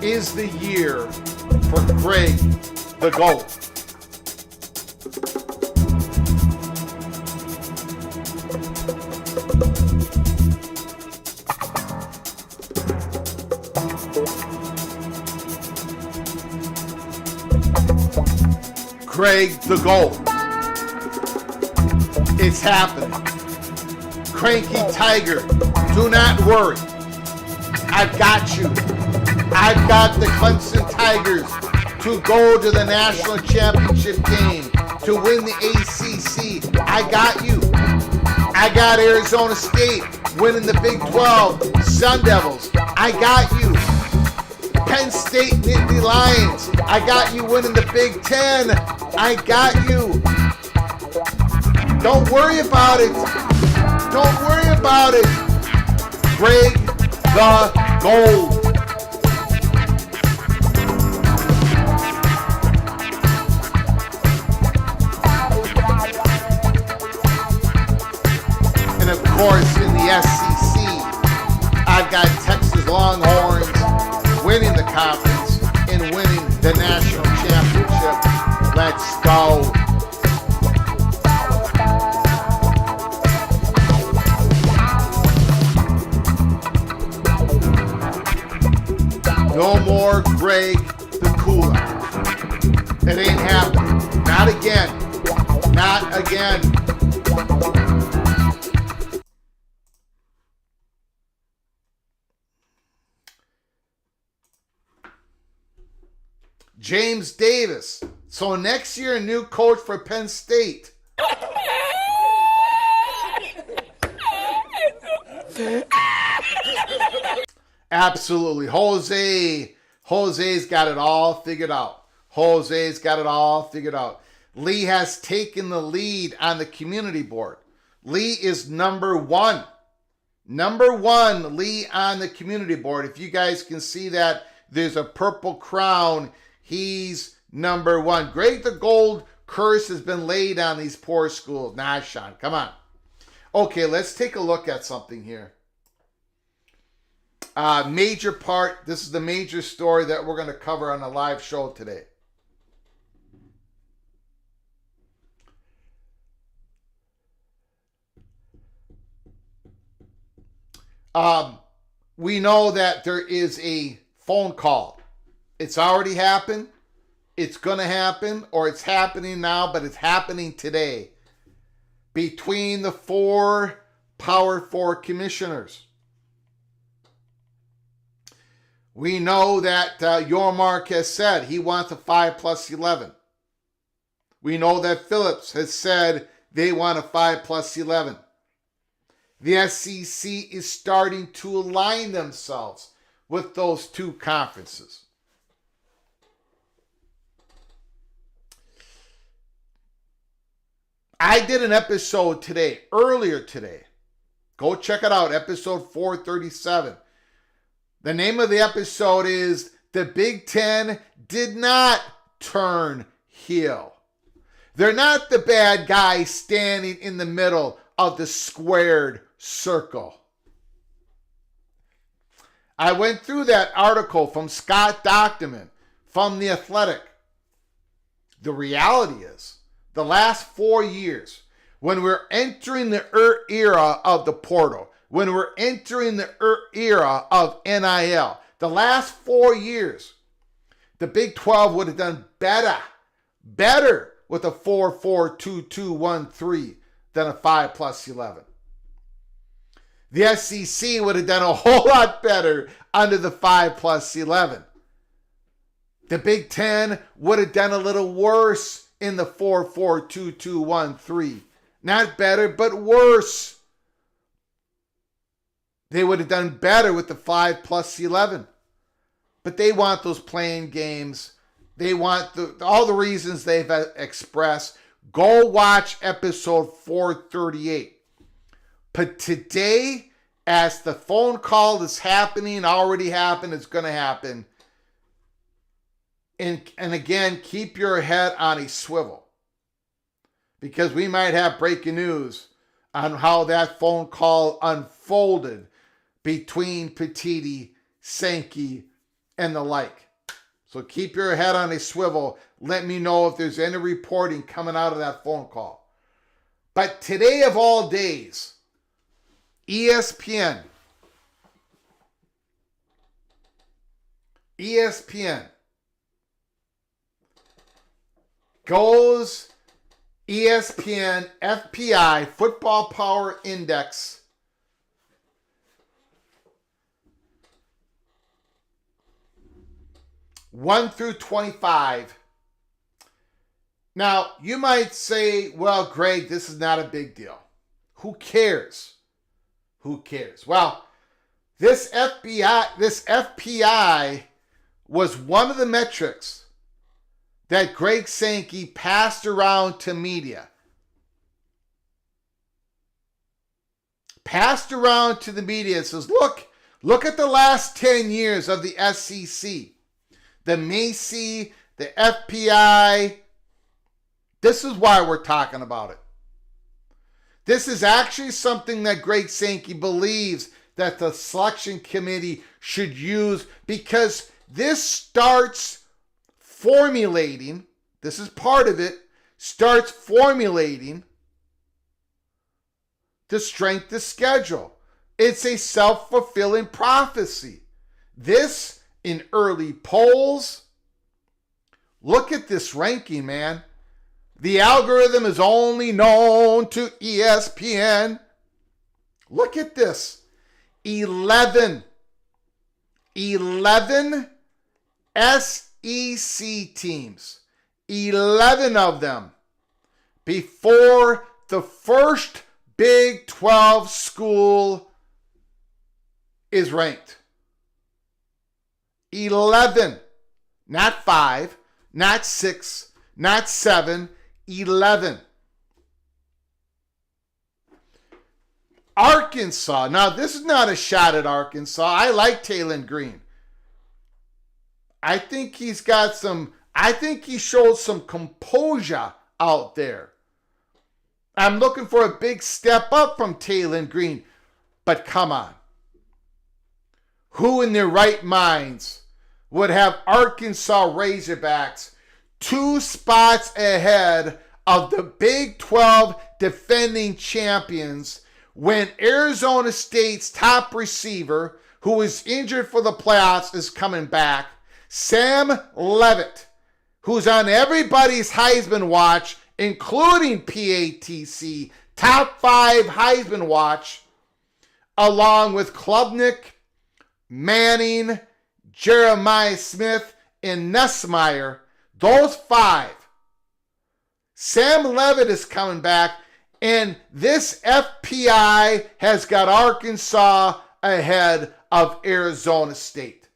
is the year for Greg the GOAT. Greg the GOAT. It's happening. Cranky Tiger, do not worry. I've got you. I've got the Clemson Tigers to go to the national championship game, to win the ACC. I got you. I got Arizona State winning the Big 12. Sun Devils, I got you. Penn State Nittany Lions, I got you winning the Big 10. I got you. Don't worry about it. Don't worry about it. Greg the GOAT. And of course, in the SEC, I've got Texas Longhorns winning the conference and winning the national championship. Let's go. No more Greg the Cooler. It ain't happening. Not again. Not again. James Davis. So next year, a new coach for Penn State. Absolutely. Jose's got it all figured out. Jose's got it all figured out. Lee has taken the lead on the community board. Lee is number one. Number one, Lee on the community board. If you guys can see that, there's a purple crown. He's number one. Greg, the gold curse has been laid on these poor schools. Nah, Sean, come on. Okay, let's take a look at something here. Major part, this is the major story that we're going to cover on the live show today. We know that there is a phone call. It's already happened. It's going to happen, or it's happening now, but it's happening today between the four Power 4 commissioners. We know that Yormark has said he wants a 5+11. We know that Phillips has said they want a 5+11. The SEC is starting to align themselves with those two conferences. I did an episode earlier today. Go check it out, episode 437. The name of the episode is The Big Ten Did Not Turn Heel. They're not the bad guys standing in the middle of the squared circle. I went through that article from Scott Docterman from The Athletic. The reality is, the last 4 years, when we're entering the era of the portal, when we're entering the era of NIL, the last 4 years, the Big 12 would have done better with a 4-4-2-2-1-3 than a 5+11. The SEC would have done a whole lot better under the 5+11. The Big Ten would have done a little worse in the 4-4-2-2-1-3. Not better, but worse. They would have done better with the 5+11. But they want those playing games. They want all the reasons they've expressed. Go watch episode 438. But today, as the phone call is happening, already happened, it's going to happen. And again, keep your head on a swivel. Because we might have breaking news on how that phone call unfolded between Petiti, Sankey, and the like. So keep your head on a swivel. Let me know if there's any reporting coming out of that phone call. But today of all days, ESPN goes ESPN FPI Football Power Index 1 through 25. Now, you might say, well, Greg, this is not a big deal. Who cares? Who cares? Well, this FPI was one of the metrics that Greg Sankey passed around to media. Passed around to the media and says, look at the last 10 years of the SEC. The Macy, the FPI. This is why we're talking about it. This is actually something that Greg Sankey believes that the selection committee should use, because this starts formulating, this is part of it, starts formulating the strength of schedule. It's a self-fulfilling prophecy. This in early polls. Look at this ranking, man. The algorithm is only known to ESPN. Look at this. 11 SEC SEC teams, 11 of them, before the first Big 12 school is ranked. 11. Not 5, not 6, not 7, 11. Arkansas. Now, this is not a shot at Arkansas. I like Talon Green. I think he showed some composure out there. I'm looking for a big step up from Talon Green. But come on. Who in their right minds would have Arkansas Razorbacks 2 spots ahead of the Big 12 defending champions when Arizona State's top receiver, who was injured for the playoffs, is coming back? Sam Leavitt, who's on everybody's Heisman watch, including PATC, top 5 Heisman watch, along with Klubnik, Manning, Jeremiah Smith, and Nussmeier. Those 5. Sam Leavitt is coming back, and this FPI has got Arkansas ahead of Arizona State.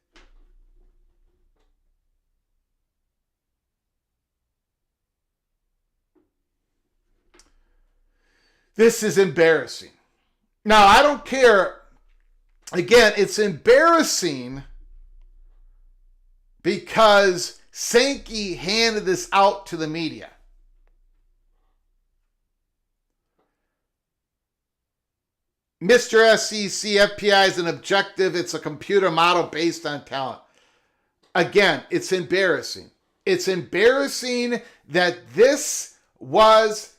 This is embarrassing. Now, I don't care. Again, it's embarrassing because Sankey handed this out to the media. Mr. SEC, FPI is an objective. It's a computer model based on talent. Again, it's embarrassing. It's embarrassing that this was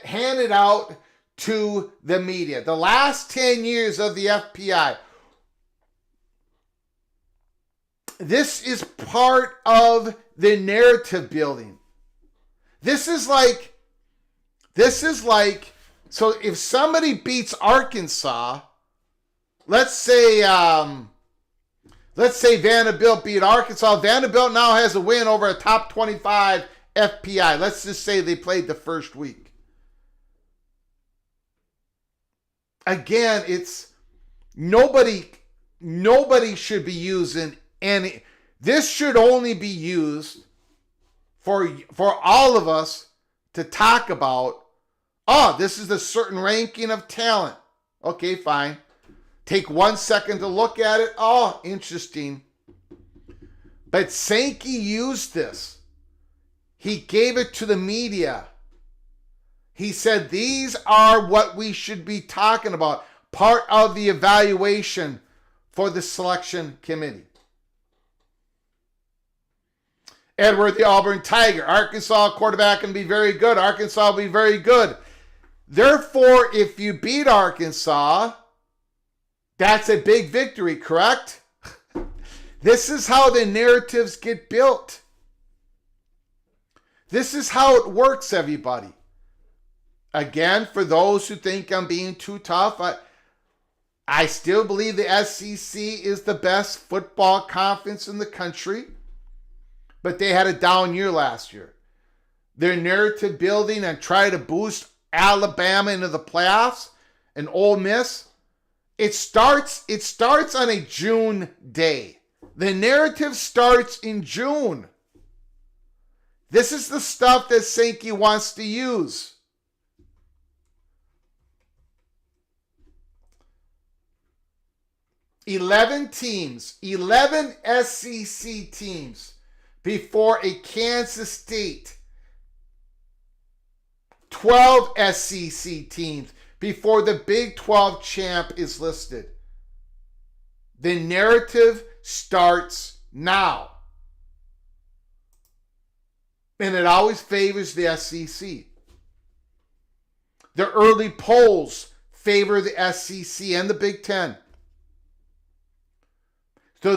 handed out to the media. The last 10 years of the FPI. This is part of the narrative building. This is like, so if somebody beats Arkansas, let's say Vanderbilt beat Arkansas. Vanderbilt now has a win over a top 25 FPI. Let's just say they played the first week. Again, it's nobody should be using any. This should only be used for all of us to talk about. Oh, this is a certain ranking of talent. Okay, fine. Take 1 second to look at it. Oh, interesting. But Sankey used this. He gave it to the media. He said, these are what we should be talking about. Part of the evaluation for the selection committee. Edward the Auburn Tiger. Arkansas quarterback can be very good. Arkansas will be very good. Therefore, if you beat Arkansas, that's a big victory, correct? This is how the narratives get built. This is how it works, everybody. Again, for those who think I'm being too tough, I still believe the SEC is the best football conference in the country, but they had a down year last year. Their narrative building and try to boost Alabama into the playoffs and Ole Miss, it starts on a June day. The narrative starts in June. This is the stuff that Sankey wants to use. $11 teams, 11 SEC teams before a Kansas State. 12 SEC teams before the Big 12 champ is listed. The narrative starts now. And it always favors the SEC. The early polls favor the SEC and the Big Ten.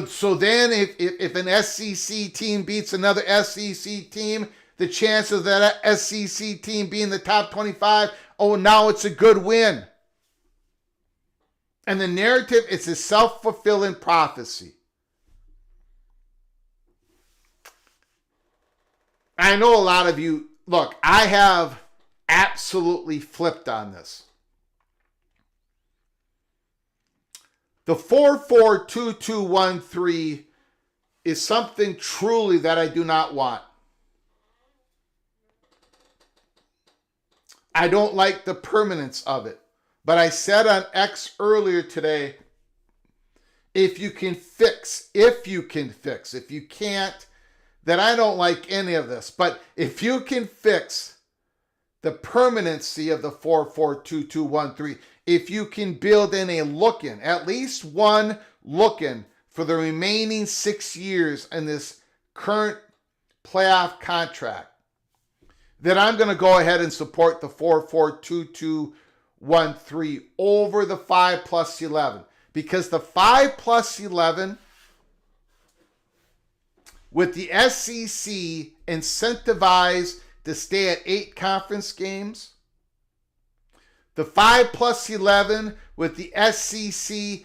So then if an SEC team beats another SEC team, the chance of that SEC team being the top 25, oh, now it's a good win. And the narrative, it's a self-fulfilling prophecy. I know a lot of you, look, I have absolutely flipped on this. The 442213 is something truly that I do not want. I don't like the permanence of it. But I said on X earlier today, if you can't, then I don't like any of this. But if you can fix the permanency of the 442213, if you can build in a look-in, at least one look-in for the remaining 6 years in this current playoff contract, then I'm going to go ahead and support the 442213 over the 5+11. Because the 5+11 with the SEC incentivized to stay at 8 conference games, the 5+11 with the SEC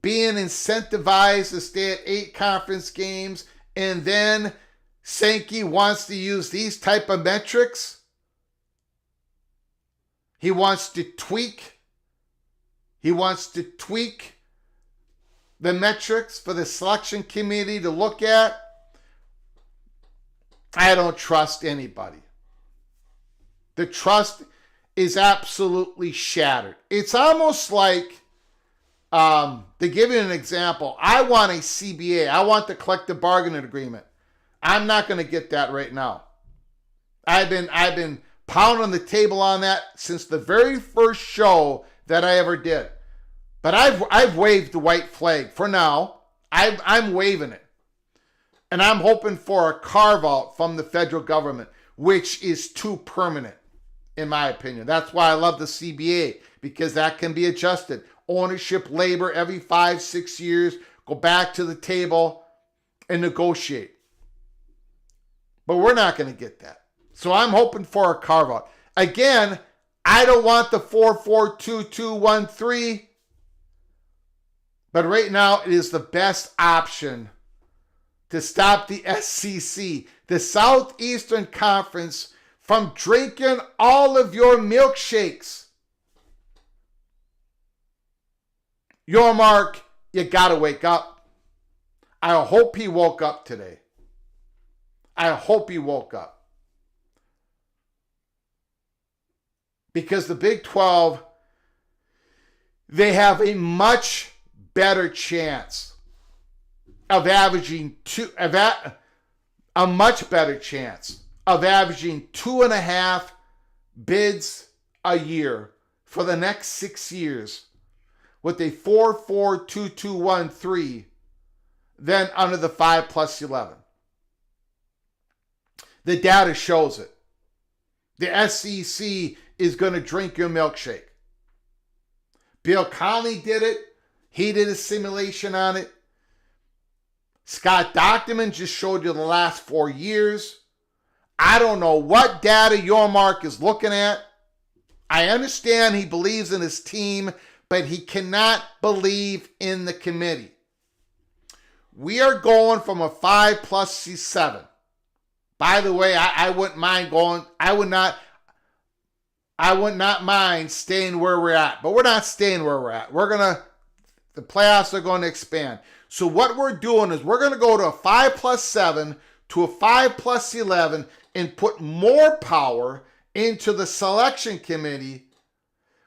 being incentivized to stay at 8 conference games, and then Sankey wants to use these type of metrics. He wants to tweak the metrics for the selection committee to look at. I don't trust anybody. The trust is absolutely shattered. It's almost like, to give you an example, I want a CBA. I want the collective bargaining agreement. I'm not going to get that right now. I've been pounding the table on that since the very first show that I ever did. But I've waved the white flag for now. I'm waving it. And I'm hoping for a carve out from the federal government, which is too permanent, in my opinion. That's why I love the CBA, because that can be adjusted. Ownership, labor, every 5-6 years, go back to the table and negotiate. But we're not going to get that. So I'm hoping for a carve out. Again, I don't want the 442213. But right now, it is the best option to stop the SEC, the Southeastern Conference, from drinking all of your milkshakes. Yormark, you got to wake up. I hope he woke up today. I hope he woke up. Because the Big 12, they have a much better chance of averaging 2.5 bids a year for the next 6 years with a 442213 than under the 5+11. The data shows it. The SEC is going to drink your milkshake. Bill Connelly did it. He did a simulation on it. Scott Dochterman just showed you the last 4 years. I don't know what data Yormark is looking at. I understand he believes in his team, but he cannot believe in the committee. We are going from a 5+7. By the way, I wouldn't mind going. I would not mind staying where we're at, but we're not staying where we're at. The playoffs are going to expand. So what we're doing is we're going to go to a 5+7 to a 5+11 and put more power into the selection committee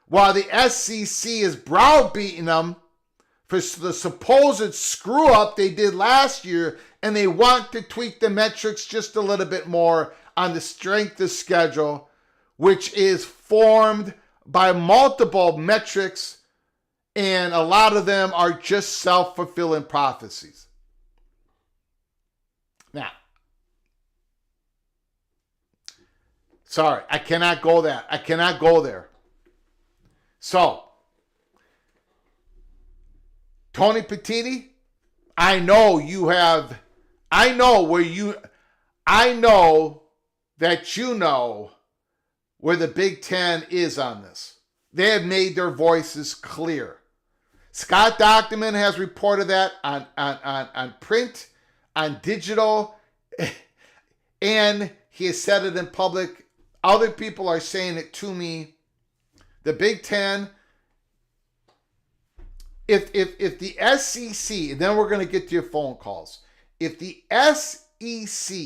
while the SEC is browbeating them for the supposed screw up they did last year, and they want to tweak the metrics just a little bit more on the strength of schedule, which is formed by multiple metrics, and a lot of them are just self-fulfilling prophecies. Now, sorry, I cannot go there. So, Tony Petitti, I know that you know where the Big Ten is on this. They have made their voices clear. Scott Dochterman has reported that on print, on digital, and He has said it in public. Other people are saying it to me. The Big Ten, if the SEC, and then we're going to get to your phone calls. If the SEC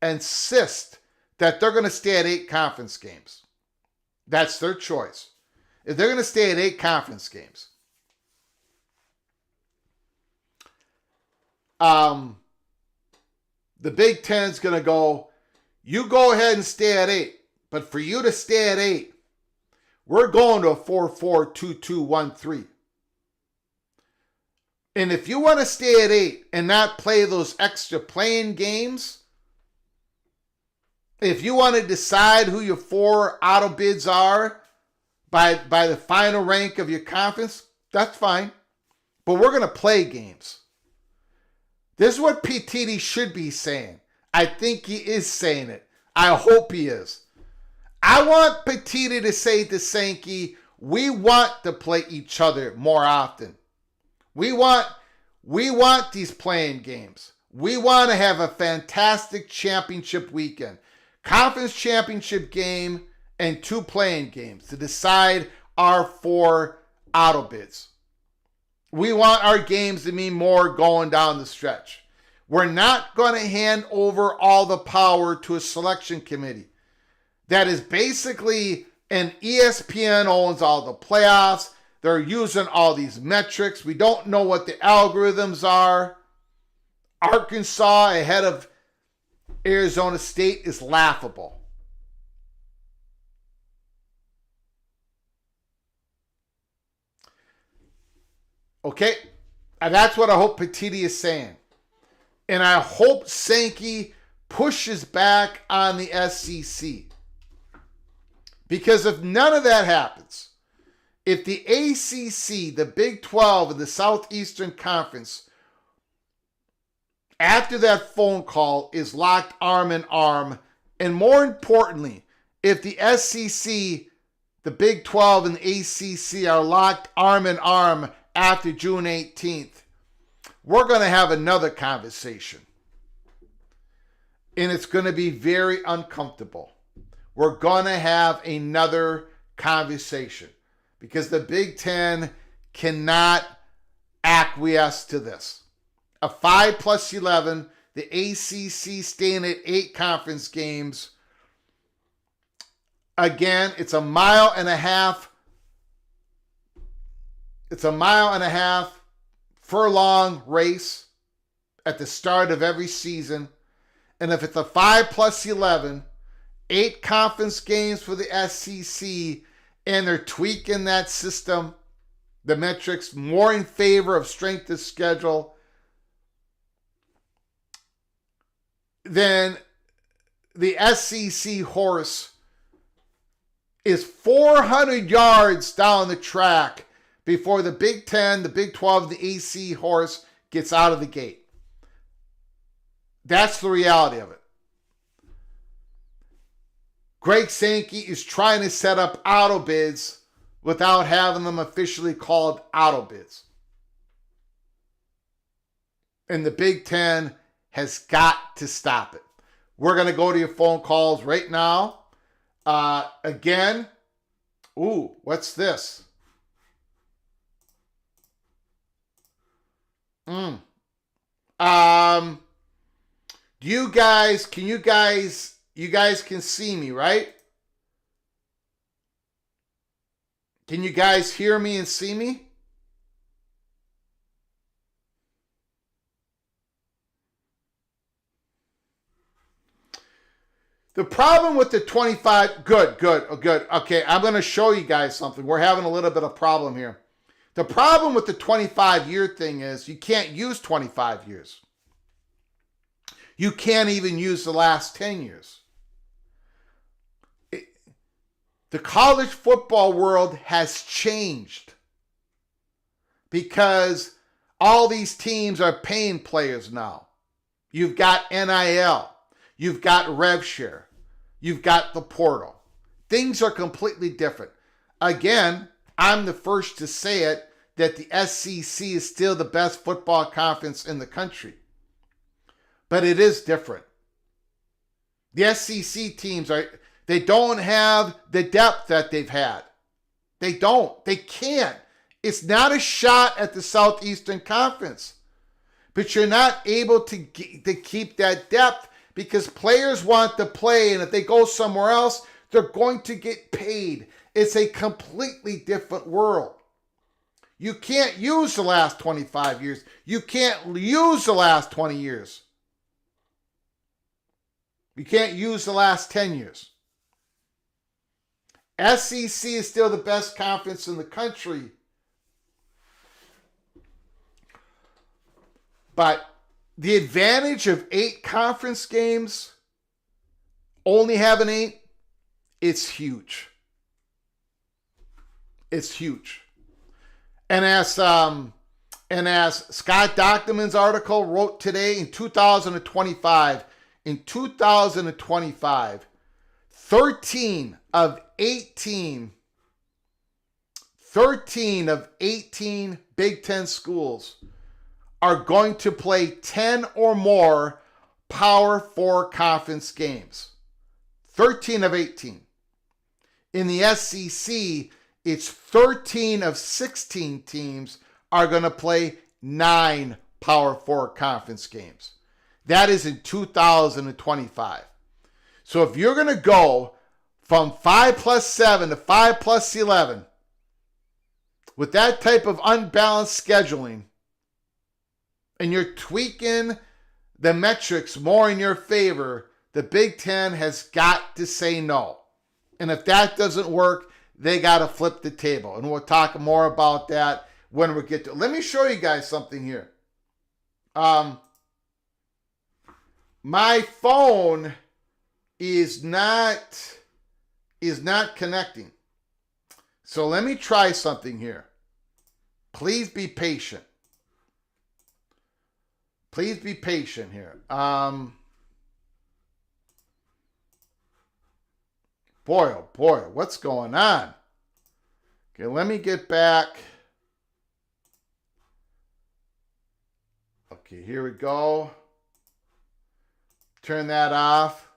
insist that they're going to stay at 8 conference games, that's their choice. If they're going to stay at 8 conference games, the Big Ten's going to go, you go ahead and stay at 8. But for you to stay at 8, we're going to a 4-4-2-2-1-3. And if you want to stay at 8 and not play those extra playing games, if you want to decide who your 4 auto bids are by the final rank of your conference, that's fine. But we're going to play games. This is what PTD should be saying. I think he is saying it. I hope he is. I want Petiti to say to Sankey, we want to play each other more often. We want these playing games. We want to have a fantastic championship weekend. Conference championship game and 2 playing games to decide our 4 auto bids. We want our games to mean more going down the stretch. We're not going to hand over all the power to a selection committee that is basically an ESPN owns all the playoffs. They're using all these metrics. We don't know what the algorithms are. Arkansas ahead of Arizona State is laughable. Okay? And that's what I hope Petiti is saying. And I hope Sankey pushes back on the SEC. Because if none of that happens, if the ACC, the Big 12, and the Southeastern Conference, after that phone call, is locked arm in arm, and more importantly, if the SEC, the Big 12, and the ACC are locked arm in arm after June 18th, we're going to have another conversation. And it's going to be very uncomfortable. We're going to have another conversation because the Big Ten cannot acquiesce to this. A 5+11, the ACC staying at 8 conference games. Again, it's a mile and a half. It's a mile and a half furlong race at the start of every season. And if it's a 5+11, 8 conference games for the SEC, and they're tweaking that system, the metrics, more in favor of strength of schedule, then the SEC horse is 400 yards down the track before the Big 10, the Big 12, the AC horse gets out of the gate. That's the reality of it. Greg Sankey is trying to set up auto bids without having them officially called auto bids. And the Big Ten has got to stop it. We're going to go to your phone calls right now. Again, what's this? Do you guys can see me, right? Can you guys hear me and see me? The problem with the 25, good. Okay, I'm going to show you guys something. We're having a little bit of problem here. The problem with the 25-year thing is you can't use 25 years. You can't even use the last 10 years. The college football world has changed because all these teams are paying players now. You've got NIL. You've got rev share. You've got the portal. Things are completely different. Again, I'm the first to say it, that the SEC is still the best football conference in the country. But it is different. The SEC teams they don't have the depth that they've had. They don't. They can't. It's not a shot at the Southeastern Conference. But you're not able to keep that depth because players want to play, and if they go somewhere else, they're going to get paid. It's a completely different world. You can't use the last 25 years. You can't use the last 20 years. You can't use the last 10 years. SEC is still the best conference in the country. But the advantage of 8 conference games, only having 8, it's huge. It's huge. And as Scott Dochterman's article wrote today, in 2025, 13 of 18 Big Ten schools are going to play 10 or more Power 4 conference games. 13 of 18. In the SEC, it's 13 of 16 teams are going to play 9 Power 4 conference games. That is in 2025. So if you're going to go from 5+7 to 5+11 with that type of unbalanced scheduling, and you're tweaking the metrics more in your favor, the Big Ten has got to say no. And if that doesn't work, they got to flip the table. And we'll talk more about that when we get to it. Let me show you guys something here. My phone is not connecting. So let me try something here. Please be patient. Please be patient here. Boy, oh boy, what's going on? Okay, let me get back. Okay, here we go. Turn that off.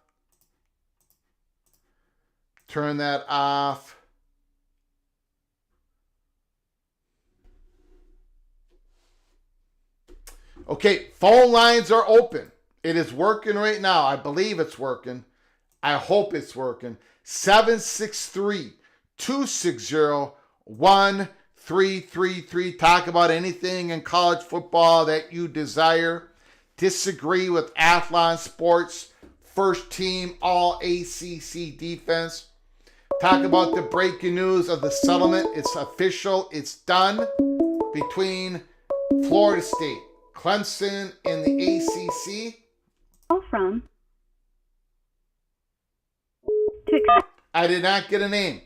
Turn that off. Okay, phone lines are open. It is working right now. I believe it's working. I hope it's working. 763-260-1333. Talk about anything in college football that you desire. Disagree with Athlon Sports, first team all ACC defense. Talk about the breaking news of the settlement. It's official. It's done between Florida State, Clemson, and the ACC. Call from. I did not get a name.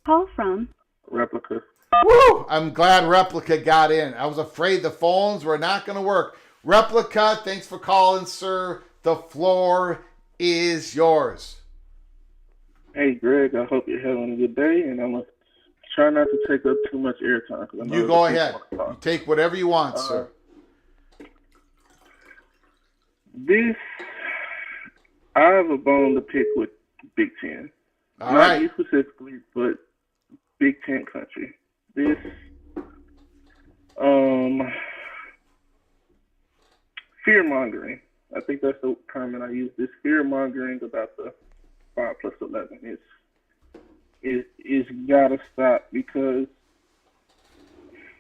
Call from. Replica. Woo! I'm glad Replica got in. I was afraid the phones were not going to work. Replica, thanks for calling, sir. The floor is yours. Hey, Greg, I hope you're having a good day, and I'm going to try not to take up too much airtime. You go ahead. You take whatever you want, sir. I have a bone to pick with Big Ten. All Not right. you specifically, but Big Ten country. This, fear-mongering. I think that's the term that I use. This fear-mongering about the 5+11 is gotta stop, because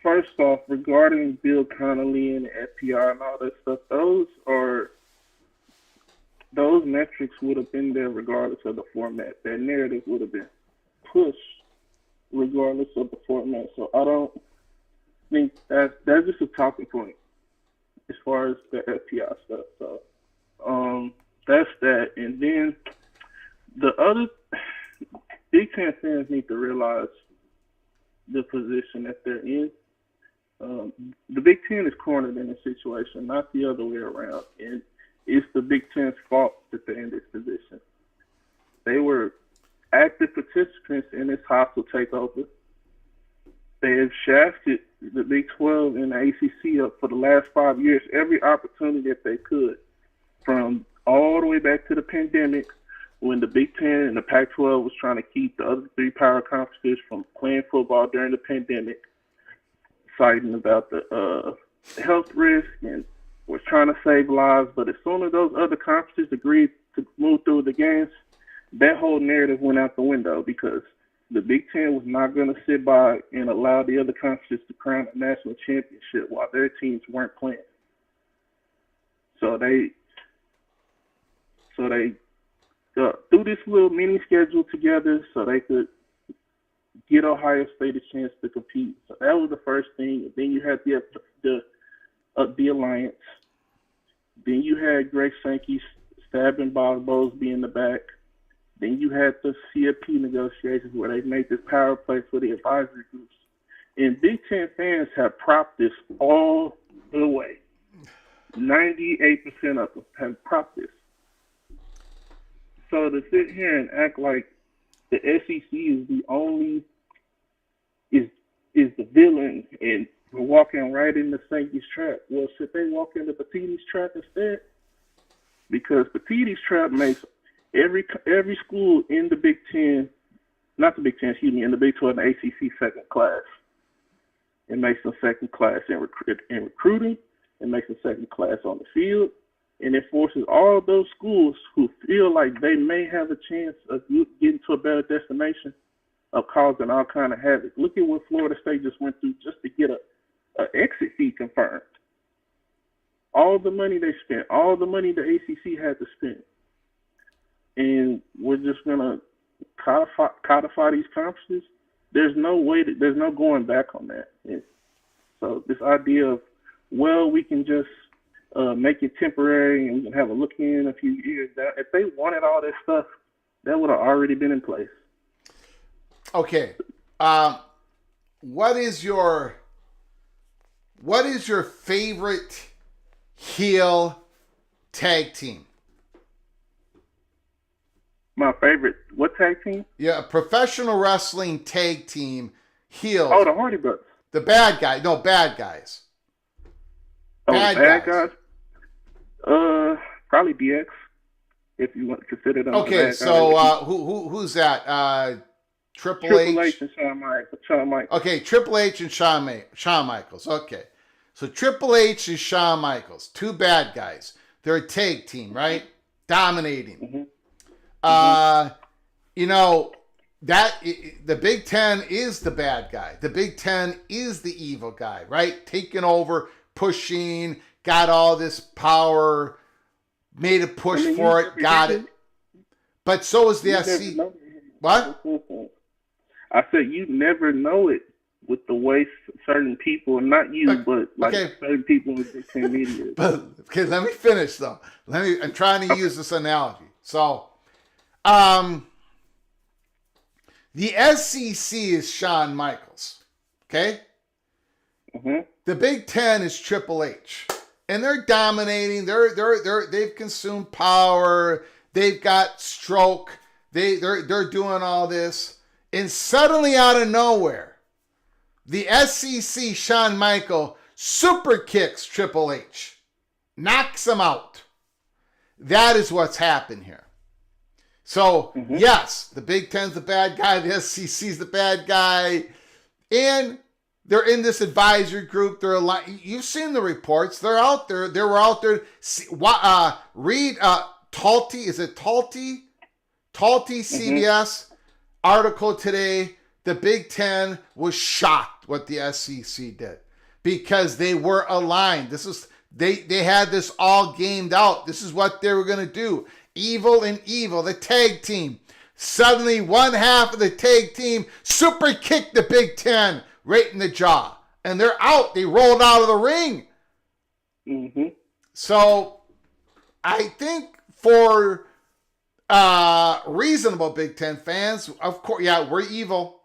first off, regarding Bill Connolly and FPI and all that stuff, those metrics would have been there regardless of the format. That narrative would have been pushed regardless of the format. So I don't think that's just a talking point as far as the FPI stuff. So that's that. And then the other Big Ten fans need to realize the position that they're in. The Big Ten is cornered in this situation, not the other way around. And it's the Big Ten's fault that they're in this position. They were active participants in this hostile takeover. They have shafted the Big 12 and the ACC up for the last 5 years, every opportunity that they could, from all the way back to the pandemic, when the Big Ten and the Pac-12 was trying to keep the other three power conferences from playing football during the pandemic, citing about the health risk and was trying to save lives. But as soon as those other conferences agreed to move through the games, that whole narrative went out the window, because the Big Ten was not going to sit by and allow the other conferences to crown a national championship while their teams weren't playing. So they threw this little mini schedule together so they could get Ohio State a chance to compete. So that was the first thing. And then you had the alliance. Then you had Greg Sankey stabbing Bob Bowlesby in the back. Then you had the CFP negotiations where they made this power play for the advisory groups. And Big Ten fans have propped this all the way. 98% of them have propped this. So to sit here and act like the SEC is the only, is the villain and we're walking right into Sankey's trap. Well, should they walk into Petitti's trap instead? Because Petitti's trap makes every school in the Big Ten, not the Big Ten, in the Big 12 and the ACC second class. It makes them second class in recruiting. It makes them second class on the field. And it forces all those schools who feel like they may have a chance of getting to a better destination of causing all kind of havoc. Look at what Florida State just went through just to get an exit fee confirmed. All the money they spent, all the money the ACC had to spend. And we're just going to codify these conferences. There's no going back on that. And so this idea of, well, we can just make it temporary and we can have a look in a few years. If they wanted all this stuff, that would have already been in place. Okay. What is your favorite heel tag team? My favorite, what tag team? Yeah, a professional wrestling tag team, heels. Oh, the Hardy Brothers. The bad guy. No, bad guys. Oh, bad guys? Probably DX, if you want to consider them. Okay, so who's that? Triple H and Shawn Michaels. Okay, Triple H and Shawn Michaels. Okay, so Triple H and Shawn Michaels, two bad guys. They're a tag team, right? Dominating. Mm-hmm. You know that the Big Ten is the bad guy. The Big Ten is the evil guy, right? Taking over, pushing, got all this power, made a push for it, got it. But so is the SC. What? I said you never know it with the way certain people, not you, but like certain people in Big Ten media. But okay, let me finish though. I'm trying to use this analogy. So, the SEC is Shawn Michaels, okay? Mm-hmm. The Big Ten is Triple H, and they're dominating. They've consumed power. They've got stroke. They're doing all this, and suddenly out of nowhere, the SEC Shawn Michaels super kicks Triple H, knocks him out. That is what's happened here. So, yes, the Big Ten's the bad guy, the SEC's the bad guy, and they're in this advisory group. You've seen the reports. They're out there. They were out there. Read Talty. Is it Talty? Talty CBS article today. The Big Ten was shocked what the SEC did because they were aligned. They had this all gamed out. This is what they were going to do. Evil and Evil, the tag team. Suddenly, one half of the tag team super kicked the Big Ten right in the jaw. And they're out. They rolled out of the ring. Mm-hmm. So, I think for reasonable Big Ten fans, of course, yeah, we're evil.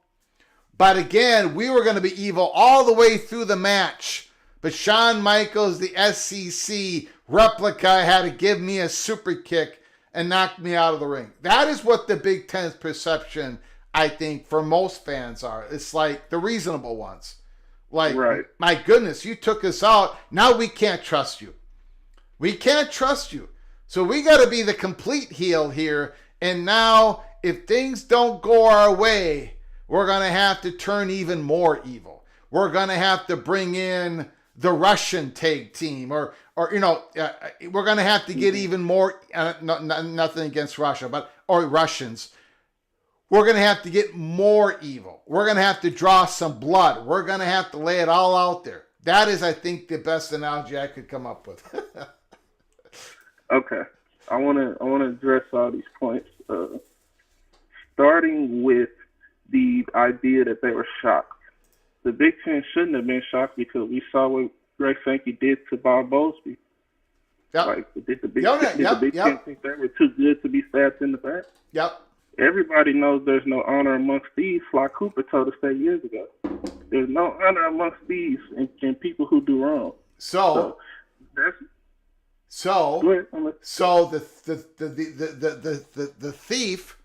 But again, we were going to be evil all the way through the match. But Shawn Michaels, the SEC replica, had to give me a super kick and knocked me out of the ring. That is what the Big Ten's perception, I think, for most fans are. It's like the reasonable ones. Like, Right. my goodness, you took us out. Now we can't trust you. We can't trust you. So we got to be the complete heel here. And now, if things don't go our way, we're going to have to turn even more evil. We're going to have to bring in the Russian tag team, or we're going to have to get even more, nothing against Russia, or Russians. We're going to have to get more evil. We're going to have to draw some blood. We're going to have to lay it all out there. That is, I think, the best analogy I could come up with. Okay. I want to address all these points. Starting with the idea that they were shocked. The Big Ten shouldn't have been shocked because we saw what Greg Sankey did to Bob Bowlesby. Yep. Like, did the Big Ten think they were too good to be stabbed in the back? Yep. Everybody knows there's no honor amongst thieves. Fly Cooper told us that years ago. There's no honor amongst thieves and people who do wrong. So the thief,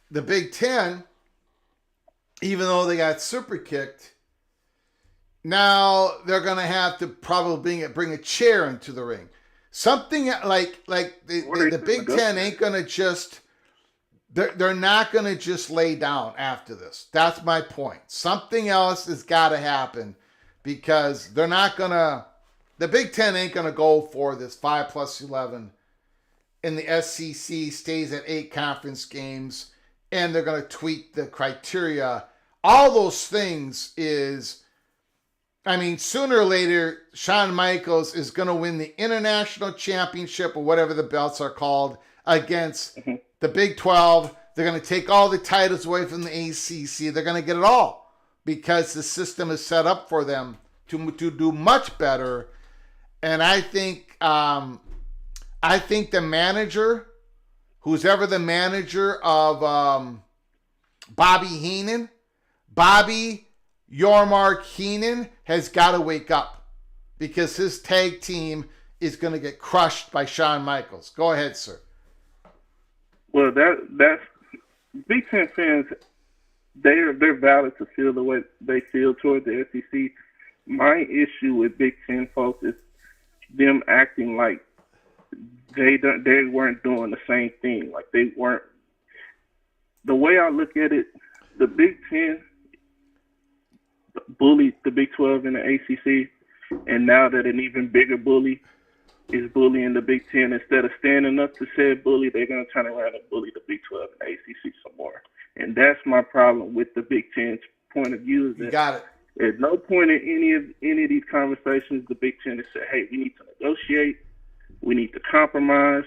the Big Ten, even though they got super kicked, now they're gonna have to probably bring a chair into the ring. Something like the Big Ten ain't gonna just. They're not going to just lay down after this. That's my point. Something else has got to happen, because they're not going to, the Big Ten ain't going to go for this 5+11, and the SEC stays at 8 conference games, and they're going to tweak the criteria. All those things is, I mean, sooner or later, Shawn Michaels is going to win the international championship, or whatever the belts are called, against the Big 12. They're going to take all the titles away from the ACC. They're going to get it all, because the system is set up for them to do much better. And I think the manager, who's ever the manager of Bobby Yormark Heenan, has got to wake up, because his tag team is going to get crushed by Shawn Michaels. Go ahead, sir. Well, that's Big Ten fans. They're valid to feel the way they feel toward the SEC. My issue with Big Ten folks is them acting like they weren't doing the same thing. Like they weren't. The way I look at it, the Big Ten bullied the Big 12 and the ACC, and now that an even bigger bully is bullying the Big Ten, instead of standing up to said bully, they're going to turn around and bully the Big 12 and ACC some more. And that's my problem with the Big Ten's point of view. Is that you got it. At no point in any of these conversations, the Big Ten has said, hey, we need to negotiate, we need to compromise,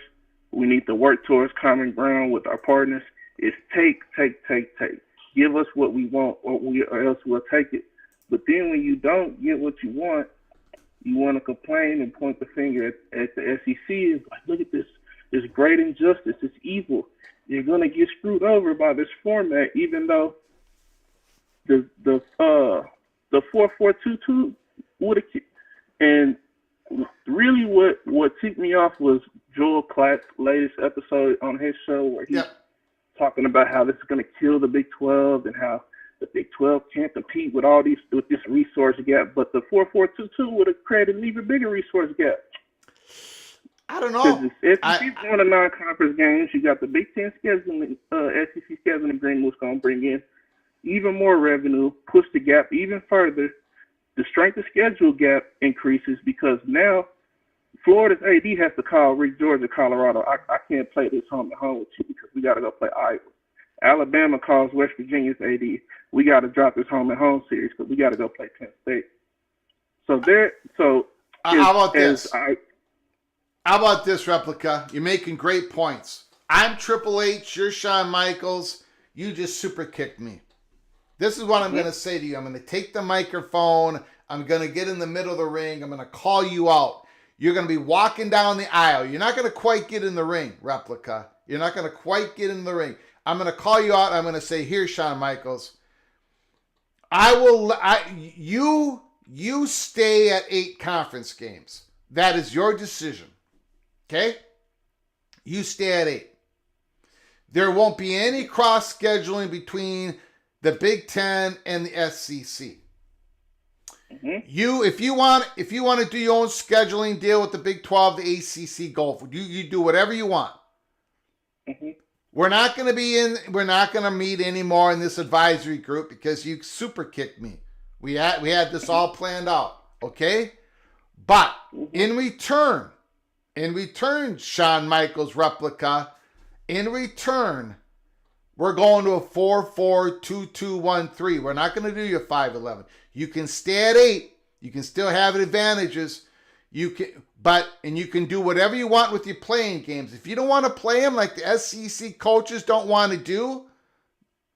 we need to work towards common ground with our partners. It's take. Give us what we want, or else we'll take it. But then when you don't get what you want to complain and point the finger at the SEC. It's like, look at this great injustice. It's evil. You're going to get screwed over by this format, even though the 4-4-2-2 would have. And really what ticked me off was Joel Klatt's latest episode on his show, where he's talking about how this is going to kill the Big 12 and how the Big 12 can't compete with this resource gap, but the 4-4-2-2 would have created an even bigger resource gap. I don't know. If SEC's going to non-conference games, you got the Big Ten scheduling, SEC scheduling agreement was going to bring in even more revenue, push the gap even further. The strength of schedule gap increases because now Florida's AD has to call Rick George at Colorado. I can't play this home to home with you because we got to go play Iowa. Alabama calls West Virginia's AD. We got to drop this home and home series because we got to go play Penn State. How about this? How about this, Replica? You're making great points. I'm Triple H. You're Shawn Michaels. You just super kicked me. This is what I'm going to say to you. I'm going to take the microphone. I'm going to get in the middle of the ring. I'm going to call you out. You're going to be walking down the aisle. You're not going to quite get in the ring, Replica. You're not going to quite get in the ring. I'm going to call you out. I'm going to say, here, Shawn Michaels. You stay at 8 conference games. That is your decision. Okay? You stay at 8. There won't be any cross scheduling between the Big Ten and the SEC. Mm-hmm. If you want to do your own scheduling deal with the Big 12, the ACC, go for it. You do whatever you want. Mm-hmm. We're not going to meet anymore in this advisory group because you super kicked me. We had this all planned out, okay? But in return, Shawn Michaels replica, in return, we're going to a 4-4-2-2-1-3. We're not going to do your 5-11. You can stay at 8. You can still have advantages. You can do whatever you want with your playing games. If you don't want to play them like the SEC coaches don't want to do,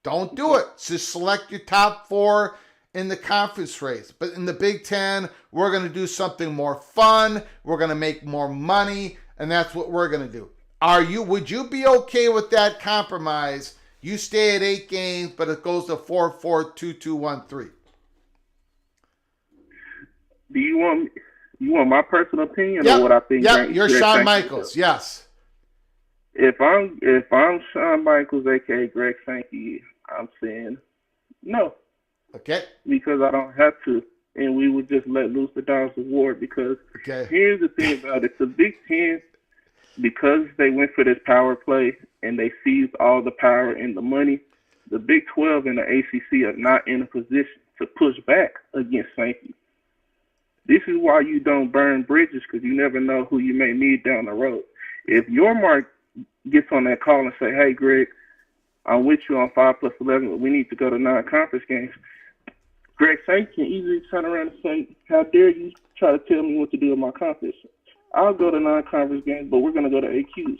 don't do it. Just select your top 4 in the conference race. But in the Big Ten, we're going to do something more fun. We're going to make more money, and that's what we're going to do. Would you be okay with that compromise? You stay at 8 games, but it goes to 4-4-2-2-1-3. Do you want my personal opinion or what I think? Yeah, you're Shawn Michaels. Yes. If I'm Shawn Michaels, aka Greg Sankey, I'm saying no. Okay. Because I don't have to, and we would just let loose the dogs of war. Because here's the thing about it: the Big Ten, because they went for this power play and they seized all the power and the money, the Big 12 and the ACC are not in a position to push back against Sankey. This is why you don't burn bridges, because you never know who you may need down the road. If Yormark gets on that call and say, hey, Greg, I'm with you on 5+11, but we need to go to non-conference games, Greg Sankey can easily turn around and say, how dare you try to tell me what to do in my conference? I'll go to non-conference games, but we're going to go to AQs.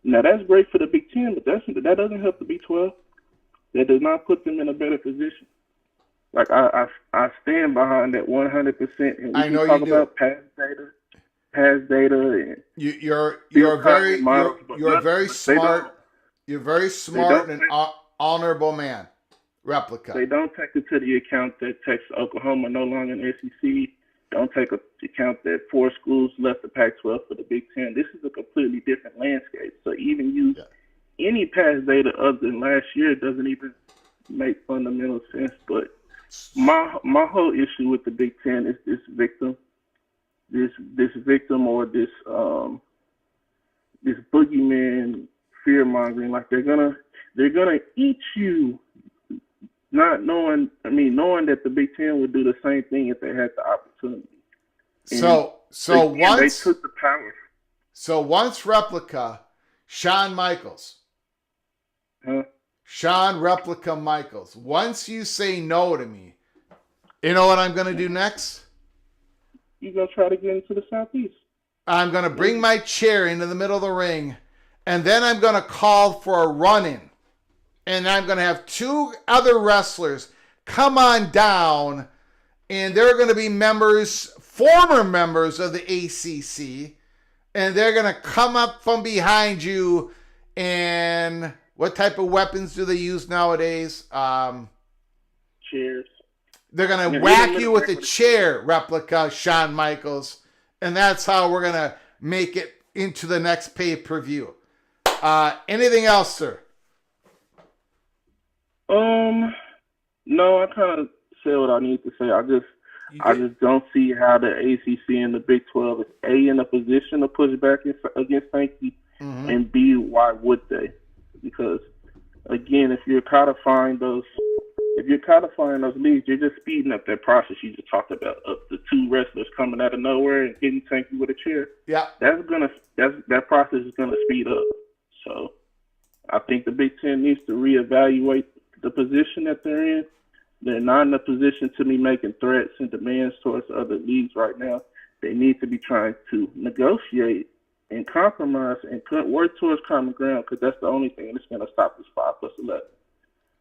Now, that's great for the Big Ten, but that doesn't help the Big 12. That does not put them in a better position. Like, I stand behind that 100%. And we can talk about past data. And you're very smart. You're very smart and an honorable man. Replica. They don't take into the account that Texas, Oklahoma no longer in the SEC. Don't take into account that 4 schools left the Pac-12 for the Big Ten. This is a completely different landscape. So even use any past data other than last year doesn't even make fundamental sense. But my whole issue with the Big Ten is this victim or this boogeyman fear mongering. Like they're gonna eat you, knowing that the Big Ten would do the same thing if they had the opportunity. They took the power. So once replica, Shawn Michaels. Huh? Shawn Replica Michaels. Once you say no to me, you know what I'm going to do next? You're going to try to get into the Southeast. I'm going to bring my chair into the middle of the ring, and then I'm going to call for a run-in. And I'm going to have 2 other wrestlers come on down, and they're going to be former members of the ACC, and they're going to come up from behind you. And what type of weapons do they use nowadays? Chairs. They're going to whack you with a chair, replica, Shawn Michaels, and that's how we're going to make it into the next pay-per-view. Anything else, sir? No, I kind of said what I need to say. I just don't see how the ACC and the Big 12 is A, in a position to push back against Sankey, and B, why would they? Because again, if you're codifying those leagues, you're just speeding up that process you just talked about of the 2 wrestlers coming out of nowhere and getting Sankey with a chair. Yeah, that process is gonna speed up. So I think the Big Ten needs to reevaluate the position that they're in. They're not in a position to be making threats and demands towards other leagues right now. They need to be trying to negotiate and compromise and work towards common ground, because that's the only thing that's going to stop this 5+11.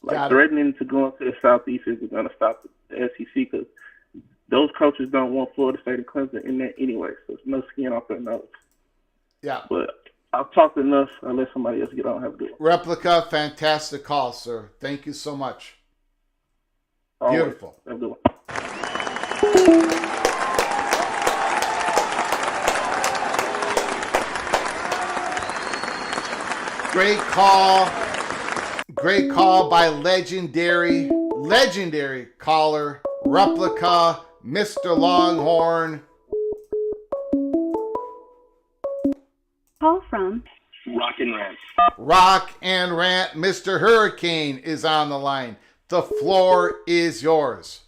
Like threatening to go into the Southeast isn't going to stop the SEC, because those coaches don't want Florida State and Clemson in there anyway. So there's no skin off their nose. Yeah. But I've talked enough. I'll let somebody else get on. Have a good one. Replica, fantastic call, sir. Thank you so much. Beautiful. Have a good one. Great call. Great call by legendary caller, Replica, Mr. Longhorn. Call from Rock and Rant. Rock and Rant. Mr. Hurricane is on the line. The floor is yours.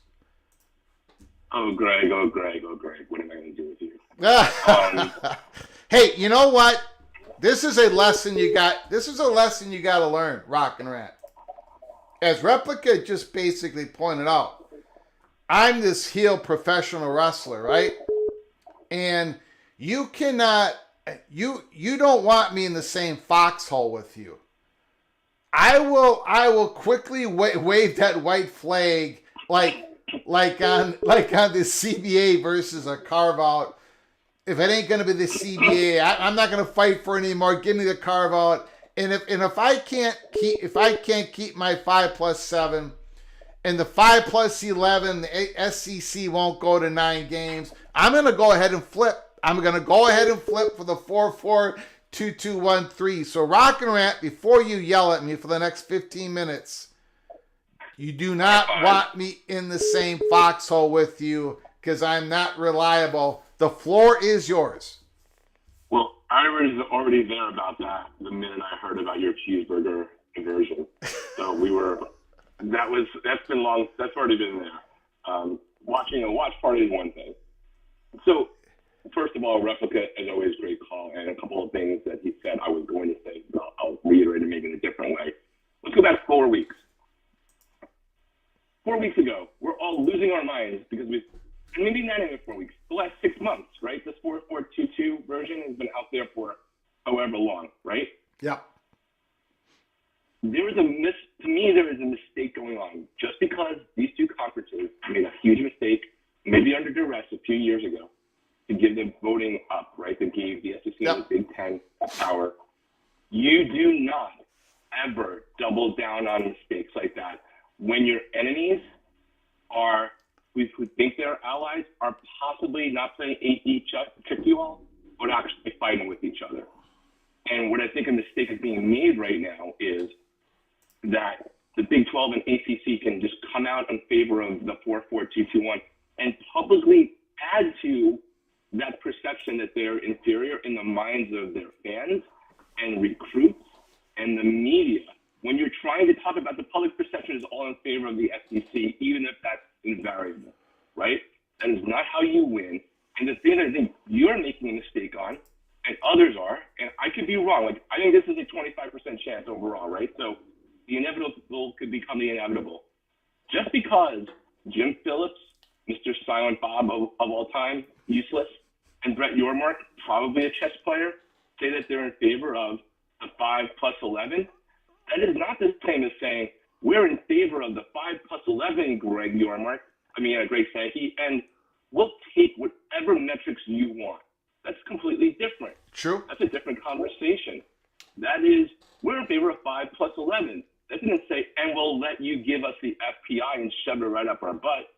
Oh, Greg. What am I going to do with you? Hey, you know what? This is a lesson you got to learn, Rock and Rant. As Replica just basically pointed out, I'm this heel professional wrestler, right? And you cannot, you don't want me in the same foxhole with you. I will quickly wave that white flag like on the CBA versus a carve out. If it ain't gonna be the CBA, I'm not gonna fight for it anymore. Give me the carve out. And if I can't keep my 5+7 and the 5+11, the SEC won't go to 9 games, I'm gonna go ahead and flip. I'm gonna go ahead and flip for the 4-4-2-2-1-3. So Rock and Rant, before you yell at me for the next 15 minutes, you do not want me in the same foxhole with you because I'm not reliable. The floor is yours. Well, I was already there about that the minute I heard about your cheeseburger conversion. So that's already been there. Watching a watch party is one thing. So first of all, Replica is always a great call, and a couple of things that he said I was going to say, but I'll reiterate it maybe in a different way. Let's go back 4 weeks. 4 weeks ago, we're all losing our minds because and maybe not even 4 weeks, the last 6 months, right? This 4-4-2-2 version has been out there for however long, right? Yep. There is a mistake going on. Just because these two conferences made a huge mistake, maybe under duress a few years ago, to give the voting up, right? That gave the SEC and the Big Ten power. You do not ever double down on mistakes like that when your enemies are, who think they're allies, are possibly not playing AD trick you all, but actually fighting with each other. And what I think a mistake is being made right now is that the Big 12 and ACC can just come out in favor of the 4-4-2-2-1 and publicly add to that perception that they're inferior in the minds of their fans and recruits and the media. When you're trying to talk about the public perception is all in favor of the SEC, even if that's invariable, right? That is not how you win. And the thing that I think you're making a mistake on, and others are, and I could be wrong. Like, I think this is a 25% chance overall, right? So the inevitable could become the inevitable. Just because Jim Phillips, Mr. Silent Bob of all time, useless, and Brett Yormark, probably a chess player, say that they're in favor of the 5+11, that is not the same as saying we're in favor of the 5+11, Greg Sankey, and we'll take whatever metrics you want. That's completely different. True. That's a different conversation. That is, we're in favor of 5+11. That didn't say, and we'll let you give us the FPI and shove it right up our butt.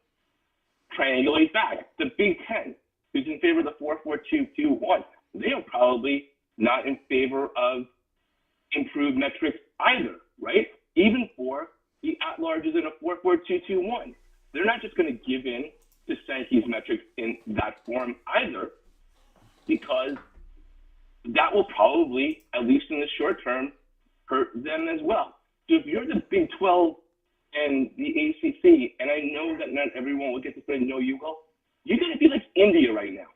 Triangulate back. The Big Ten, who's in favor of the 4-4-2-2-1, they are probably not in favor of improved metrics either, right? Even for the at-larges in a 4-4-2-2-1. They're not just going to give in to Sankey's metrics in that form either, because that will probably, at least in the short term, hurt them as well. So if you're the Big 12 and the ACC, and I know that not everyone will get to say, no, you will, you're going to be like India right now.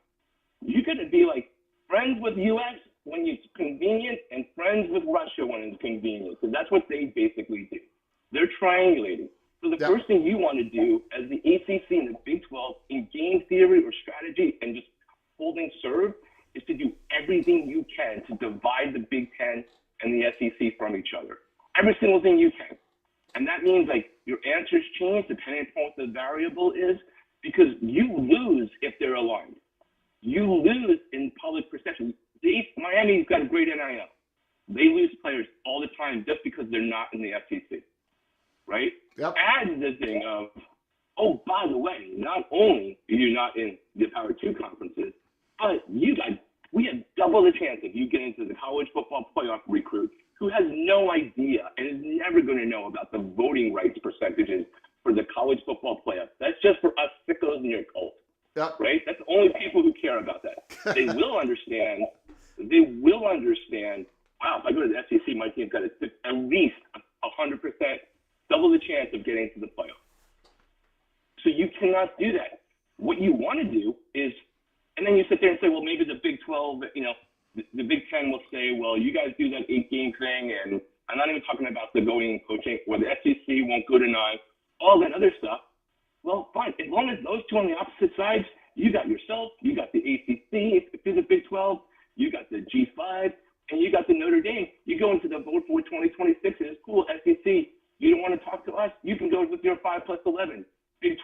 You're going to be like friends with U.S. when it's convenient and friends with Russia when it's convenient. So that's what they basically do. They're triangulating. So the first thing you want to do as the ACC and the Big 12 in game theory or strategy and just holding serve is to do everything you can to divide the Big 10 and the SEC from each other. Every single thing you can. And that means like your answers change depending upon what the variable is, because you lose if they're aligned. You lose in public perception. Miami's got a great NIL. They lose players all the time just because they're not in the SEC, right? Yep. Add the thing of, oh, by the way, not only are you not in the Power 2 conferences, but we have double the chance of you getting into the college football playoff recruit who has no idea and is never going to know about the voting rights percentages for the college football playoff. That's just for us sickos in your cult, right? That's only people who care about that. They will understand. Wow, if I go to the SEC, my team's got at least 100%, double the chance of getting to the playoff. So you cannot do that. What you want to do is, and then you sit there and say, well, maybe the Big 12, the Big 10 will say, well, you guys do that 8-game thing, and I'm not even talking about the going and coaching, or the SEC won't go to 9, all that other stuff. Well, fine. As long as those two on the opposite sides, you got yourself, you got the ACC, if you're the Big 12, you got the G5, and you got the Notre Dame. You go into the vote for 2026, and it's cool, SEC. You don't want to talk to us? You can go with your 5+11. Big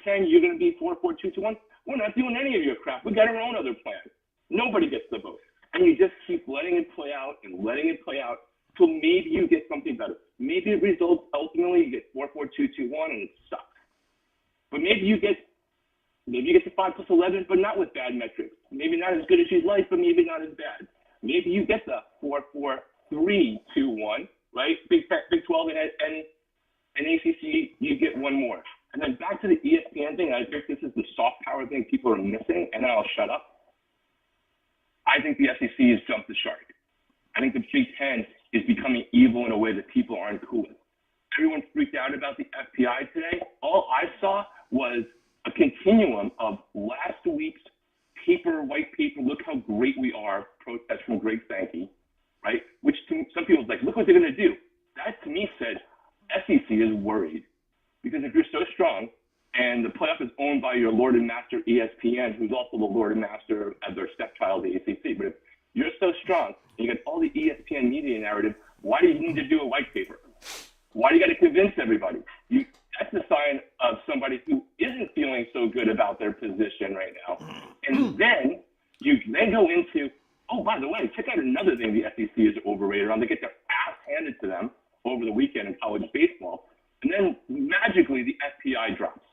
10, you're going to be 4-4-2-1. We're not doing any of your crap. We got our own other plan. Nobody gets the vote. And you just keep letting it play out and letting it play out till maybe you get something better. Maybe it results ultimately you get 4-4-2-1 and it sucks. But maybe you get the 5+11, but not with bad metrics. Maybe not as good as you'd like, but maybe not as bad. Maybe you get the 4-4-3-2-1, right? Big 12 and ACC, you get one more. And then back to the ESPN thing, I think this is the soft power thing people are missing, and then I'll shut up. I think the SEC has jumped the shark. I think the Big 10 is becoming evil in a way that people aren't cool with. Everyone freaked out about the FPI today. All I saw was a continuum of last week's white paper, look how great we are, protest from Greg Sankey, right? Which to some people is like, look what they're going to do. That to me said, SEC is worried. Because if you're so strong and the playoff is owned by your Lord and Master ESPN, who's also the Lord and Master of their stepchild, the ACC, but if you're so strong and you get all the ESPN media narrative, why do you need to do a white paper? Why do you got to convince everybody? That's a sign of somebody who isn't feeling so good about their position right now. And then you then go into, oh, by the way, check out another thing the SEC is overrated on. They get their ass handed to them over the weekend in college baseball. And then magically the FPI drops.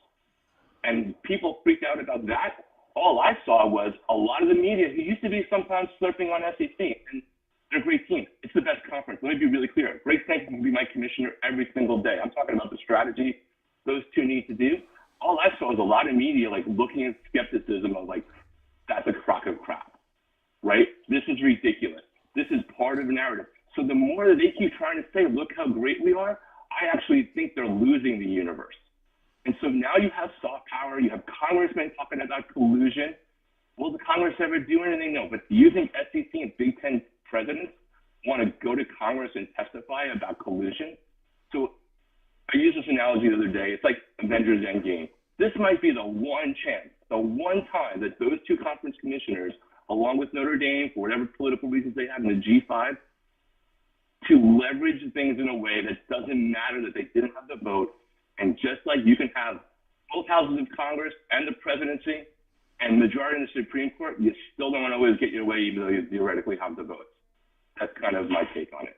And people freaked out about that. All I saw was a lot of the media who used to be sometimes slurping on SEC. And they're a great team. It's the best conference. Let me be really clear. Greg Sankey can be my commissioner every single day. I'm talking about the strategy those two need to do. All I saw was a lot of media like looking at skepticism of like, that's a crock of crap, right? This is ridiculous. This is part of the narrative. So the more that they keep trying to say, look how great we are, I actually think they're losing the universe. And so now you have soft power, you have congressmen talking about collusion. Will the Congress ever do anything? No. But do you think SEC and Big Ten presidents want to go to Congress and testify about collusion? So I used this analogy the other day. It's like Avengers Endgame. This might be the one chance, the one time that those two conference commissioners, along with Notre Dame, for whatever political reasons they have in the G5, to leverage things in a way that doesn't matter that they didn't have the vote. And just like you can have both houses of Congress and the presidency and majority in the Supreme Court, you still don't always get your way even though you theoretically have the votes. That's kind of my take on it.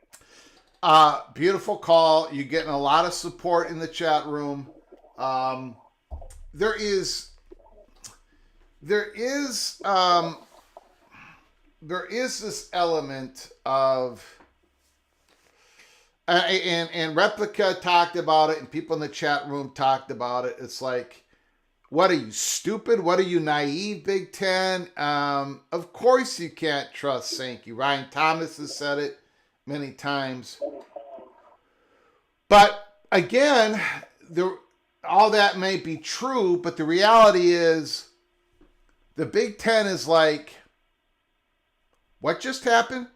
Beautiful call. You're getting a lot of support in the chat room. There is this element of, and Replica talked about it, and people in the chat room talked about it. It's like, what are you, stupid? What are you, naive, Big Ten? Of course you can't trust Sankey. Ryan Thomas has said it many times. But again, all that may be true, but the reality is the Big Ten is like, what just happened?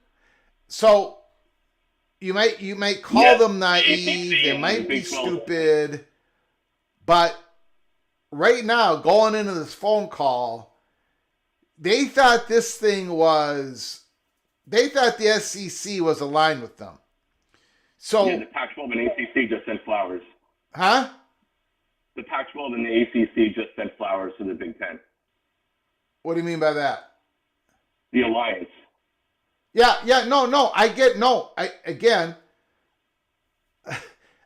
So you might call them naive, they might be stupid, but right now, going into this phone call, they thought the SEC was aligned with them. So yeah, the Pac-12 and ACC just sent flowers. Huh? The Pac-12 and the ACC just sent flowers to the Big Ten. What do you mean by that? The alliance.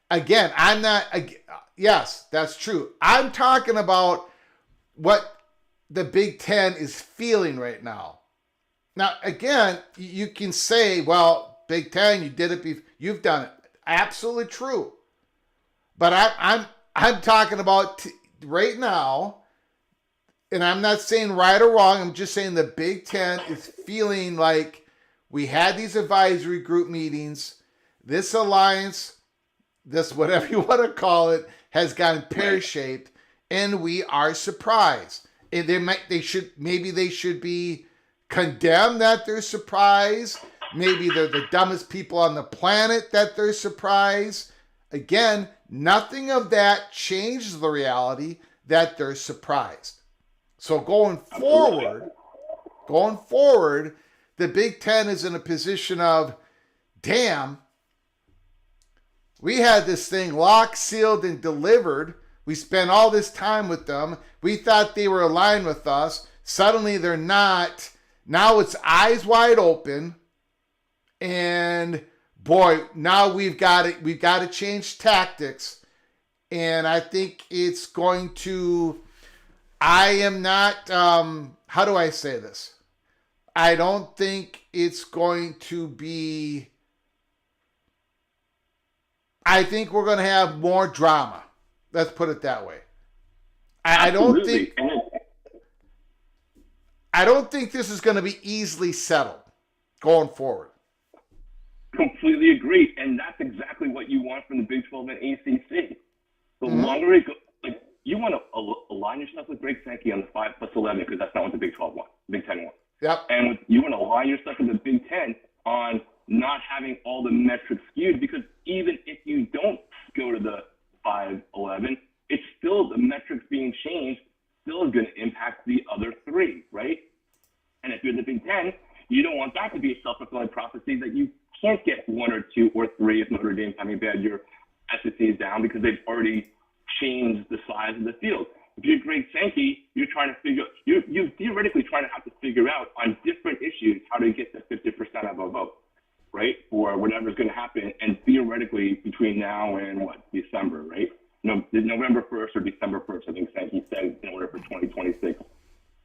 Again, I'm not, yes, that's true. I'm talking about what the Big Ten is feeling right now. Now, again, you can say, well, Big Ten, you did it before. You've done it. Absolutely true. But I'm talking about right now, and I'm not saying right or wrong. I'm just saying the Big Ten is feeling like we had these advisory group meetings. This alliance, this whatever you want to call it, has gotten pear-shaped, and we are surprised. And they should be condemned that they're surprised. Maybe they're the dumbest people on the planet that they're surprised. Again, nothing of that changes the reality that they're surprised. So going forward, the Big Ten is in a position of, damn, we had this thing locked, sealed, and delivered. We spent all this time with them. We thought they were aligned with us. Suddenly they're not. Now it's eyes wide open. And boy, now we've got to change tactics. And I think it's going to, I am not, how do I say this? I don't think it's going to be, I think we're going to have more drama. Let's put it that way. I don't think this is going to be easily settled going forward. Completely agree, and that's exactly what you want from the Big 12 and ACC. The longer it goes, like you want to align yourself with Greg Sankey on the 5+11 because that's not what the Big 12 wants, Big 10 wants. Yep. And you want to align yourself with the Big 10 on not having all the metrics skewed, because even if you don't go to the 5-11, it's still the metrics being changed still is going to impact the other three, right? And if you're the Big Ten, you don't want that to be a self-fulfilling prophecy that you can't get 1 or 2 or 3 if Notre Dame's having bad year SECs down because they've already changed the size of the field. If you're Greg Sankey, you're trying to you're theoretically trying to have to figure out on different issues how to get the 50% of a vote, right? For whatever's going to happen, and theoretically between now and December, right? No, November 1st or December 1st, I think Sankey said, in order for 2026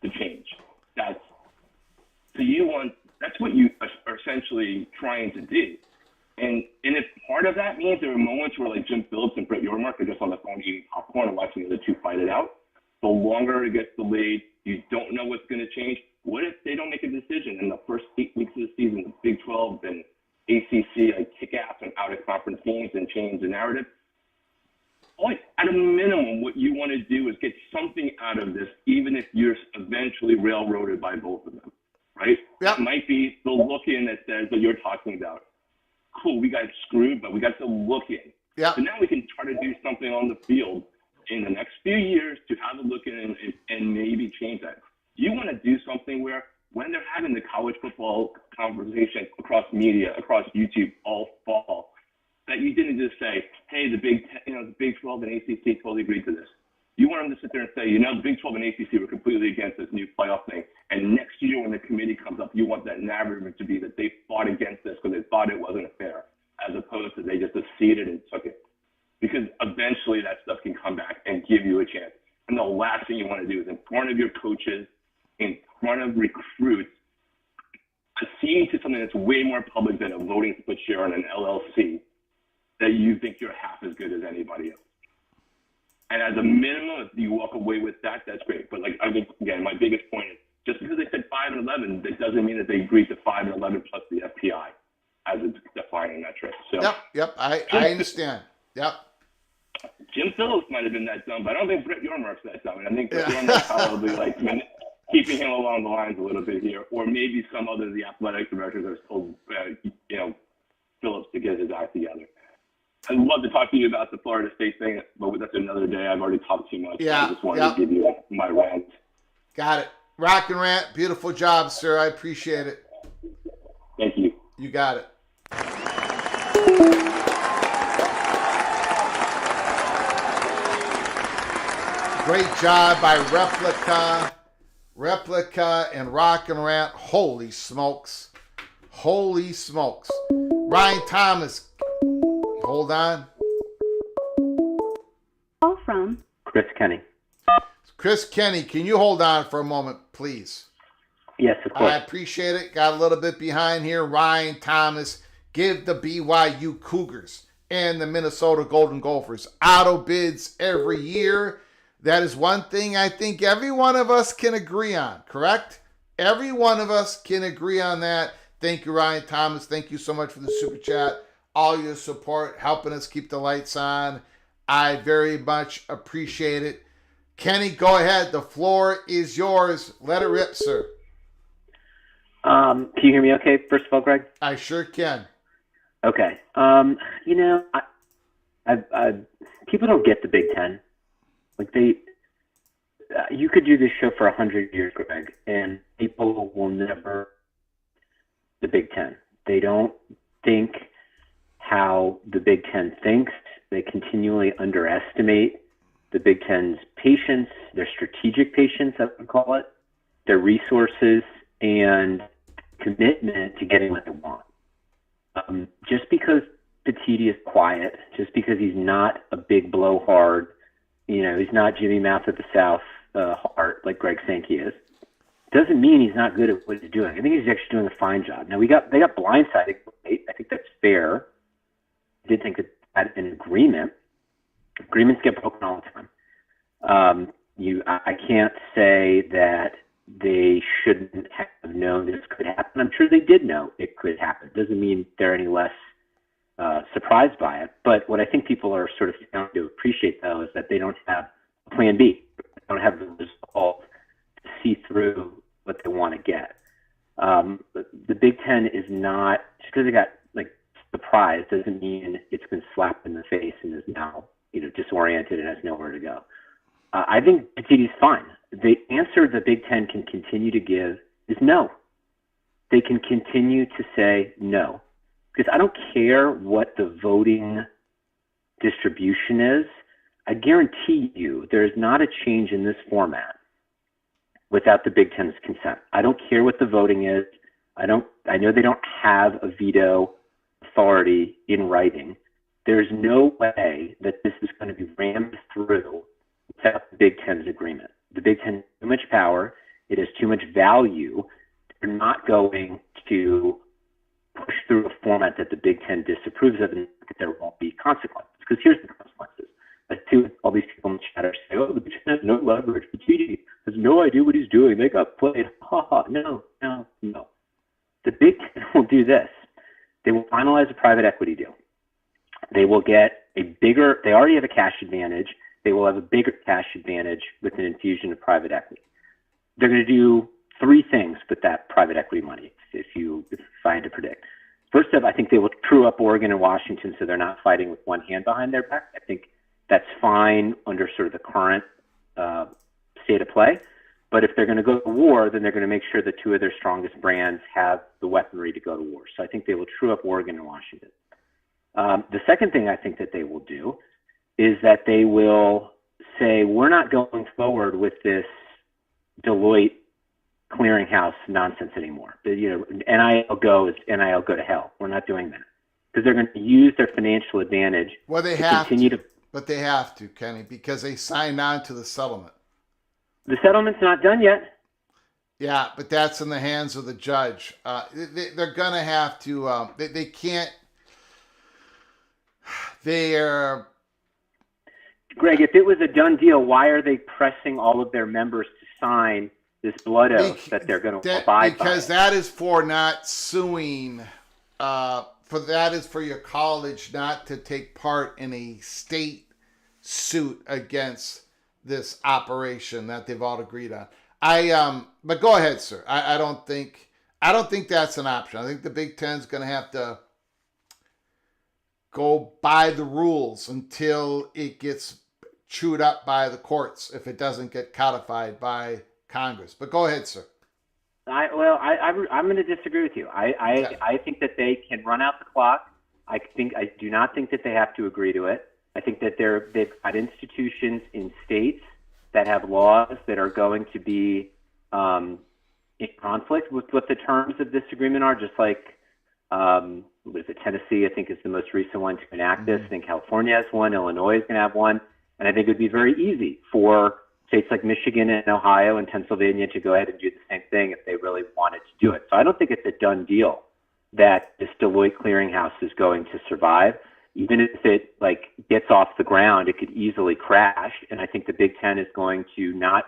to change. That's what you are essentially trying to do. And if part of that means there are moments where like Jim Phillips and Brett Yormark are just on the phone eating popcorn and watching the other two fight it out, the longer it gets delayed, you don't know what's going to change. What if they don't make a decision in the first 8 weeks of the season, the Big 12 and ACC like kick ass and out of conference games and change the narrative? At a minimum, what you want to do is get something out of this, even if you're eventually railroaded by both of them, right? Yep. It might be the look-in that says that you're talking about. Cool, we got screwed, but we got the look-in. Yep. So now we can try to do something on the field in the next few years to have a look-in and maybe change that. You want to do something where when they're having the college football conversation across media, across YouTube all fall, that you didn't just say, hey, the Big 12 and ACC totally agreed to this. You want them to sit there and say, the Big 12 and ACC were completely against this new playoff thing. And next year when the committee comes up, you want that narrative to be that they fought against this because they thought it wasn't fair, as opposed to they just acceded and took it. Because eventually that stuff can come back and give you a chance. And the last thing you want to do is in front of your coaches, in front of recruits, accede to something that's way more public than a voting split share on an LLC, that you think you're half as good as anybody else. And as a minimum, if you walk away with that, that's great. But I think, again, my biggest point is just because they said 5 and 11, that doesn't mean that they agreed to 5 and 11 plus the FPI as a defining metric. So Yep, I understand. Yep. Jim Phillips might have been that dumb, but I don't think Brett Yormark's that dumb. And I think Brett Yormark's probably keeping him along the lines a little bit here, or maybe some other of the athletic directors have told Phillips to get his act together. I'd love to talk to you about the Florida State thing, but that's another day. I've already talked too much. Yeah, I just wanted to give you my rant. Got it. Rock and rant. Beautiful job, sir. I appreciate it. Thank you. You got it. Great job by Replica and Rock and Rant. Holy smokes. Ryan Thomas. Hold on. Call from Chris Kenny. Chris Kenny, can you hold on for a moment, please? Yes, of course. I appreciate it. Got a little bit behind here. Ryan Thomas, give the BYU Cougars and the Minnesota Golden Gophers auto bids every year. That is one thing I think every one of us can agree on, correct? Every one of us can agree on that. Thank you, Ryan Thomas. Thank you so much for the super chat. All your support, helping us keep the lights on. I very much appreciate it. Kenny, go ahead. The floor is yours. Let it rip, sir. Can you hear me okay, first of all, Greg? I sure can. Okay. People don't get the Big Ten. Like you could do this show for 100 years, Greg, and people will never the Big Ten. They don't think how the Big Ten thinks. They continually underestimate the Big Ten's patience, their strategic patience, I would call it, their resources, and commitment to getting what they want. Just because Petiti is quiet, just because he's not a big blowhard, he's not Jimmy Mouth of the South heart like Greg Sankey is, doesn't mean he's not good at what he's doing. I think he's actually doing a fine job. Now they got blindsided. I think that's fair. I did think that had an agreement. Agreements get broken all the time. I can't say that they shouldn't have known this could happen. I'm sure they did know it could happen. Doesn't mean they're any less surprised by it. But what I think people are sort of starting to appreciate, though, is that they don't have a plan B. They don't have the resolve to see through what they want to get. The Big Ten is not, just because they got surprised doesn't mean it's been slapped in the face and is now disoriented and has nowhere to go. I think Petiti's fine. The answer the Big Ten can continue to give is no. They can continue to say no. Because I don't care what the voting distribution is. I guarantee you there is not a change in this format without the Big Ten's consent. I don't care what the voting is. I know they don't have a veto authority in writing. There's no way that this is going to be rammed through without the Big Ten's agreement. The Big Ten has too much power. It has too much value. They're not going to push through a format that the Big Ten disapproves of and that there won't be consequences. Because here's the consequences. As to all these people in the chat are saying, the Big Ten has no leverage. The TD has no idea what he's doing. They got played. Ha ha. No. The Big Ten will do this. They will finalize a private equity deal. They will get they already have a cash advantage. They will have a bigger cash advantage with an infusion of private equity. They're going to do three things with that private equity money, if I had to predict. First up, I think they will true up Oregon and Washington so they're not fighting with one hand behind their back. I think that's fine under sort of the current state of play. But if they're going to go to war, then they're going to make sure that two of their strongest brands have the weaponry to go to war. So I think they will true up Oregon and Washington. The second thing I think that they will do is that they will say, we're not going forward with this Deloitte clearinghouse nonsense anymore. NIL go to hell. We're not doing that. Because they're going to use their financial advantage. Well, they have to. But they have to, Kenny, because they signed on to the settlement. The settlement's not done yet. Yeah, but that's in the hands of the judge. They're going to have to, they can't, they're... Greg, if it was a done deal, why are they pressing all of their members to sign this blood oath that they're going to abide by? Because that is for not suing, that is for your college not to take part in a state suit against this operation that they've all agreed on. But go ahead, sir. I don't think that's an option. I think the Big Ten's going to have to go by the rules until it gets chewed up by the courts if it doesn't get codified by Congress. But go ahead, sir. I'm going to disagree with you. I think that they can run out the clock. I do not think that they have to agree to it. I think that they've got institutions in states that have laws that are going to be in conflict with what the terms of this agreement are, just like Tennessee, I think, is the most recent one to enact this. I think California has one. Illinois is going to have one. And I think it would be very easy for states like Michigan and Ohio and Pennsylvania to go ahead and do the same thing if they really wanted to do it. So I don't think it's a done deal that this Deloitte clearinghouse is going to survive. Even if it gets off the ground, it could easily crash. And I think the Big Ten is going to not.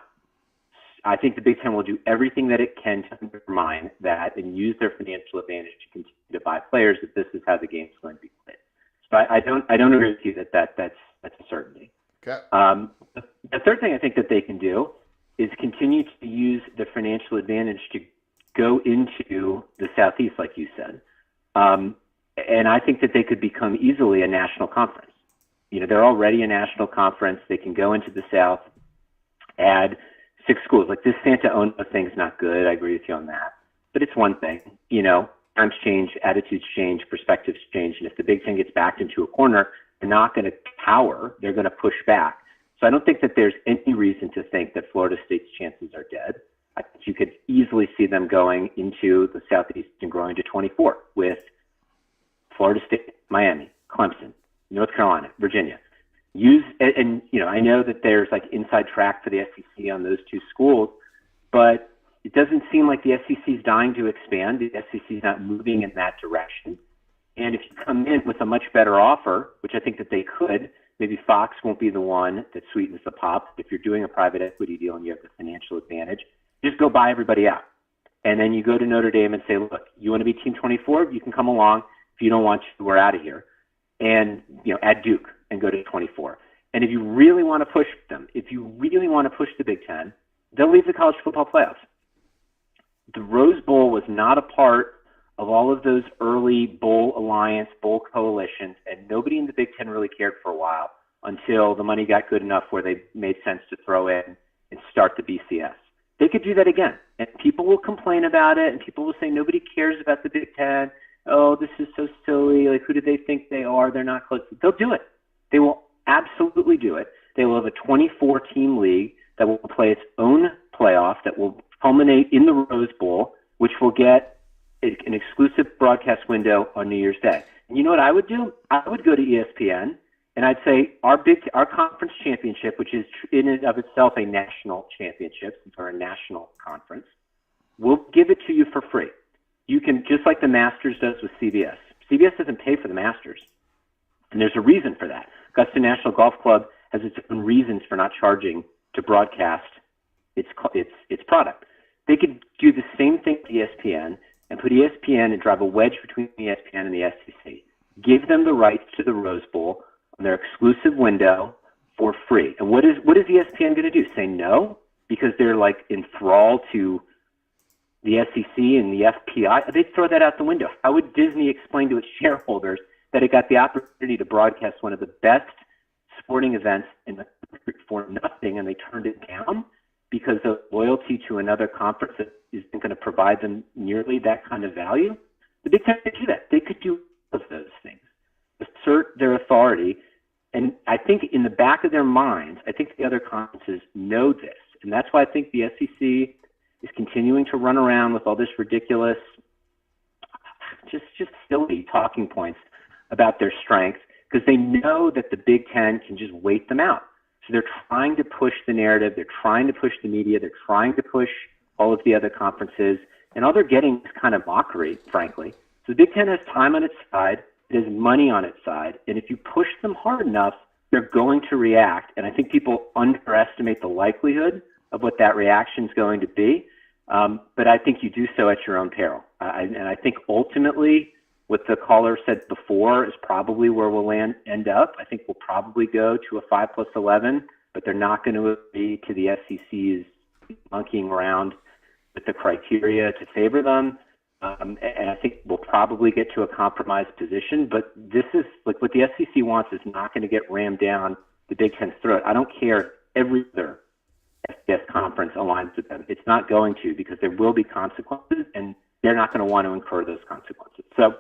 I think the Big Ten will do everything that it can to undermine that and use their financial advantage to continue to buy players. If this is how the game's going to be played, so I don't agree with you that's a certainty. Okay. The third thing I think that they can do is continue to use the financial advantage to go into the Southeast, like you said. And I think that they could become easily a national conference. They're already a national conference. They can go into the South, add 6 schools. Like this Santa Ona thing's not good. I agree with you on that. But it's one thing. Times change, attitudes change, perspectives change. And if the Big Ten gets backed into a corner, they're not going to cower. They're going to push back. So I don't think that there's any reason to think that Florida State's chances are dead. I think you could easily see them going into the Southeast and growing to 24 with Florida State, Miami, Clemson, North Carolina, Virginia. I know that there's inside track for the SEC on those 2 schools, but it doesn't seem like the SEC is dying to expand. The SEC is not moving in that direction. And if you come in with a much better offer, which I think that they could, maybe Fox won't be the one that sweetens the pot. If you're doing a private equity deal and you have the financial advantage, just go buy everybody out. And then you go to Notre Dame and say, look, you want to be Team 24? You can come along. If you don't want to, we're out of here. And, add Duke and go to 24. And if you really want to push them, if you really want to push the Big Ten, they'll leave the college football playoffs. The Rose Bowl was not a part of all of those early bowl alliance, bowl coalitions, and nobody in the Big Ten really cared for a while until the money got good enough where they made sense to throw in and start the BCS. They could do that again, and people will complain about it, and people will say nobody cares about the Big Ten. Oh, this is so silly. Who do they think they are? They're not close. They'll do it. They will absolutely do it. They will have a 24-team league that will play its own playoff that will culminate in the Rose Bowl, which will get an exclusive broadcast window on New Year's Day. And you know what I would do? I would go to ESPN and I'd say our conference championship, which is in and of itself a national championship, since we're a national conference, we'll give it to you for free. You can, just like the Masters does with CBS. CBS doesn't pay for the Masters, and there's a reason for that. Augusta National Golf Club has its own reasons for not charging to broadcast its product. They could do the same thing with ESPN and put ESPN and drive a wedge between ESPN and the SEC. Give them the rights to the Rose Bowl on their exclusive window for free. And what is ESPN going to do? Say no? Because they're enthralled to the SEC and the FPI? They'd throw that out the window. How would Disney explain to its shareholders that it got the opportunity to broadcast one of the best sporting events in the country for nothing, and they turned it down because of loyalty to another conference that isn't going to provide them nearly that kind of value? The Big Ten could do that. They could do all of those things, assert their authority. And I think in the back of their minds, I think the other conferences know this. And that's why I think the SEC is continuing to run around with all this ridiculous, just silly talking points about their strength, because they know that the Big Ten can just wait them out. So they're trying to push the narrative. They're trying to push the media. They're trying to push all of the other conferences. And all they're getting is kind of mockery, frankly. So the Big Ten has time on its side. It has money on its side. And if you push them hard enough, they're going to react. And I think people underestimate the likelihood of what that reaction is going to be. But I think you do so at your own peril. And I think ultimately what the caller said before is probably where we'll end up. I think we'll probably go to a 5+11, but they're not going to agree to the SEC's monkeying around with the criteria to favor them. And I think we'll probably get to a compromised position. But this is what the SEC wants is not going to get rammed down the Big Ten's throat. I don't care if every other FBS conference aligns with them. It's not going to, because there will be consequences, and they're not going to want to incur those consequences. So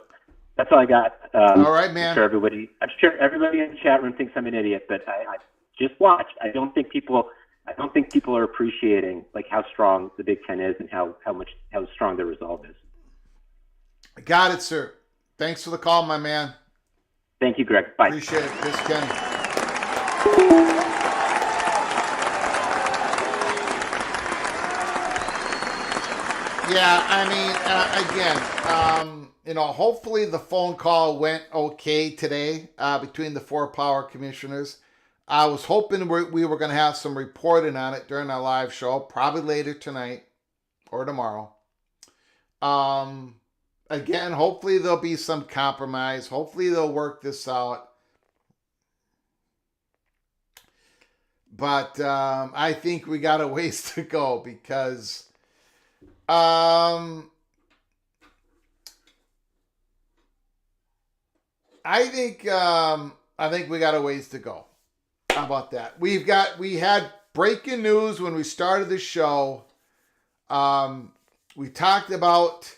that's all I got. All right, man. I'm sure everybody in the chat room thinks I'm an idiot, but I just watch. I don't think people are appreciating how strong the Big Ten is and how strong their resolve is. Got it, sir. Thanks for the call, my man. Thank you, Greg. Bye. Appreciate it. Chris Kenny. Yeah, I mean, hopefully the phone call went okay today between the four power commissioners. I was hoping we were going to have some reporting on it during our live show, probably later tonight or tomorrow. Again, hopefully there'll be some compromise. Hopefully they'll work this out. But I think we got a ways to go because I think we got a ways to go. How about that? We had breaking news when we started the show. We talked about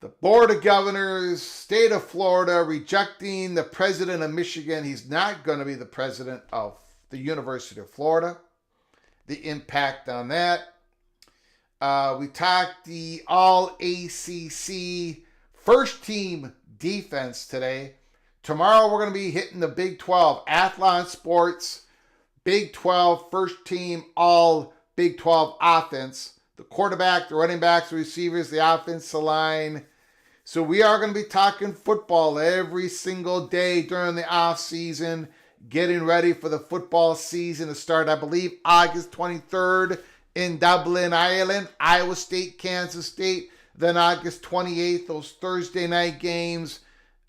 the Board of Governors, state of Florida, rejecting the president of Michigan. He's not going to be the president of the University of Florida. The impact on that. We talked the All-ACC first team defense today. Tomorrow we're going to be hitting the Big 12 Athlon Sports, Big 12 first team all Big 12 offense. The quarterback, the running backs, the receivers, the offensive line. So we are going to be talking football every single day during the off season, getting ready for the football season to start, I believe, August 23rd in Dublin, Ireland, Iowa State, Kansas State. Then August 28th, those Thursday night games.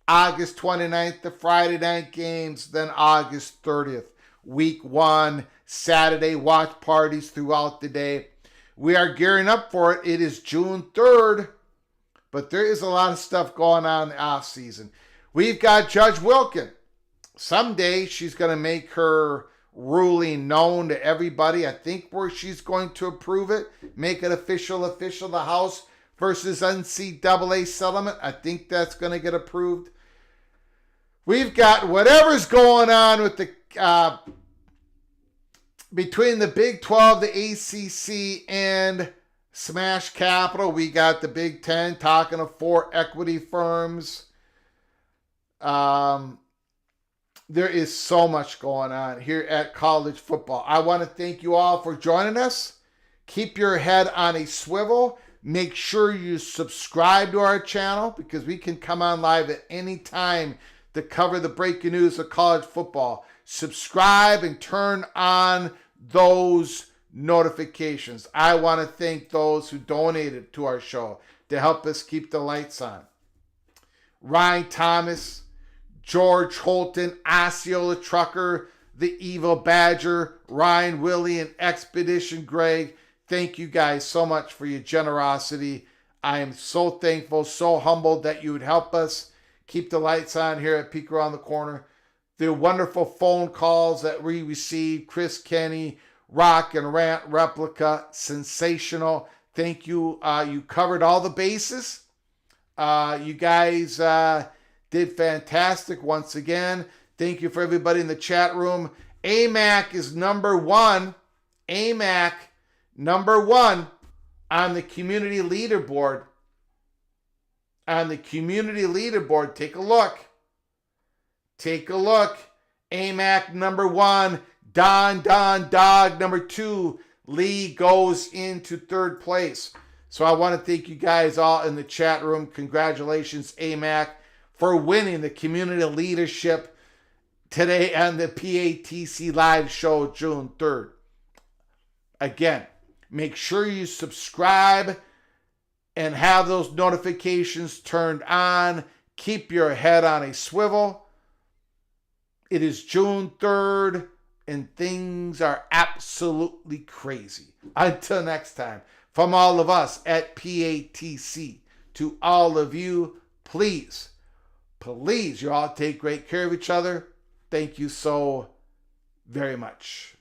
August 29th, the Friday night games. Then August 30th, week 1, Saturday watch parties throughout the day. We are gearing up for it. It is June 3rd, but there is a lot of stuff going on in the off season. We've got Judge Wilkin. Someday she's going to make her ruling known to everybody. I think where she's going to approve it, make it official, the House versus NCAA settlement. I think that's going to get approved. We've got whatever's going on with the between the Big 12, the ACC, and Smash Capital. We got the Big 10 talking to 4 equity firms. There is so much going on here at college football. I want to thank you all for joining us. Keep your head on a swivel. Make sure you subscribe to our channel because we can come on live at any time to cover the breaking news of college football. Subscribe and turn on those notifications. I want to thank those who donated to our show to help us keep the lights on. Ryan Thomas, George Holton, Osceola Trucker, the Evil Badger, Ryan Willie, and Expedition Greg. Thank you guys so much for your generosity. I am so thankful, so humbled that you would help us keep the lights on here at Peek Around the Corner. The wonderful phone calls that we received, Chris Kenny, Rock and Rant Replica, sensational. Thank you. You covered all the bases. You guys did fantastic once again. Thank you for everybody in the chat room. AMAC is number one. AMAC number one on the community leaderboard. On the community leaderboard, take a look. Take a look. AMAC number one. Don Dog number 2. Lee goes into 3rd place. So I want to thank you guys all in the chat room. Congratulations, AMAC, for winning the community leadership today on the PATC live show June 3rd. Again, make sure you subscribe and have those notifications turned on. Keep your head on a swivel. It is June 3rd, and things are absolutely crazy. Until next time, from all of us at PATC, to all of you, please, you all take great care of each other. Thank you so very much.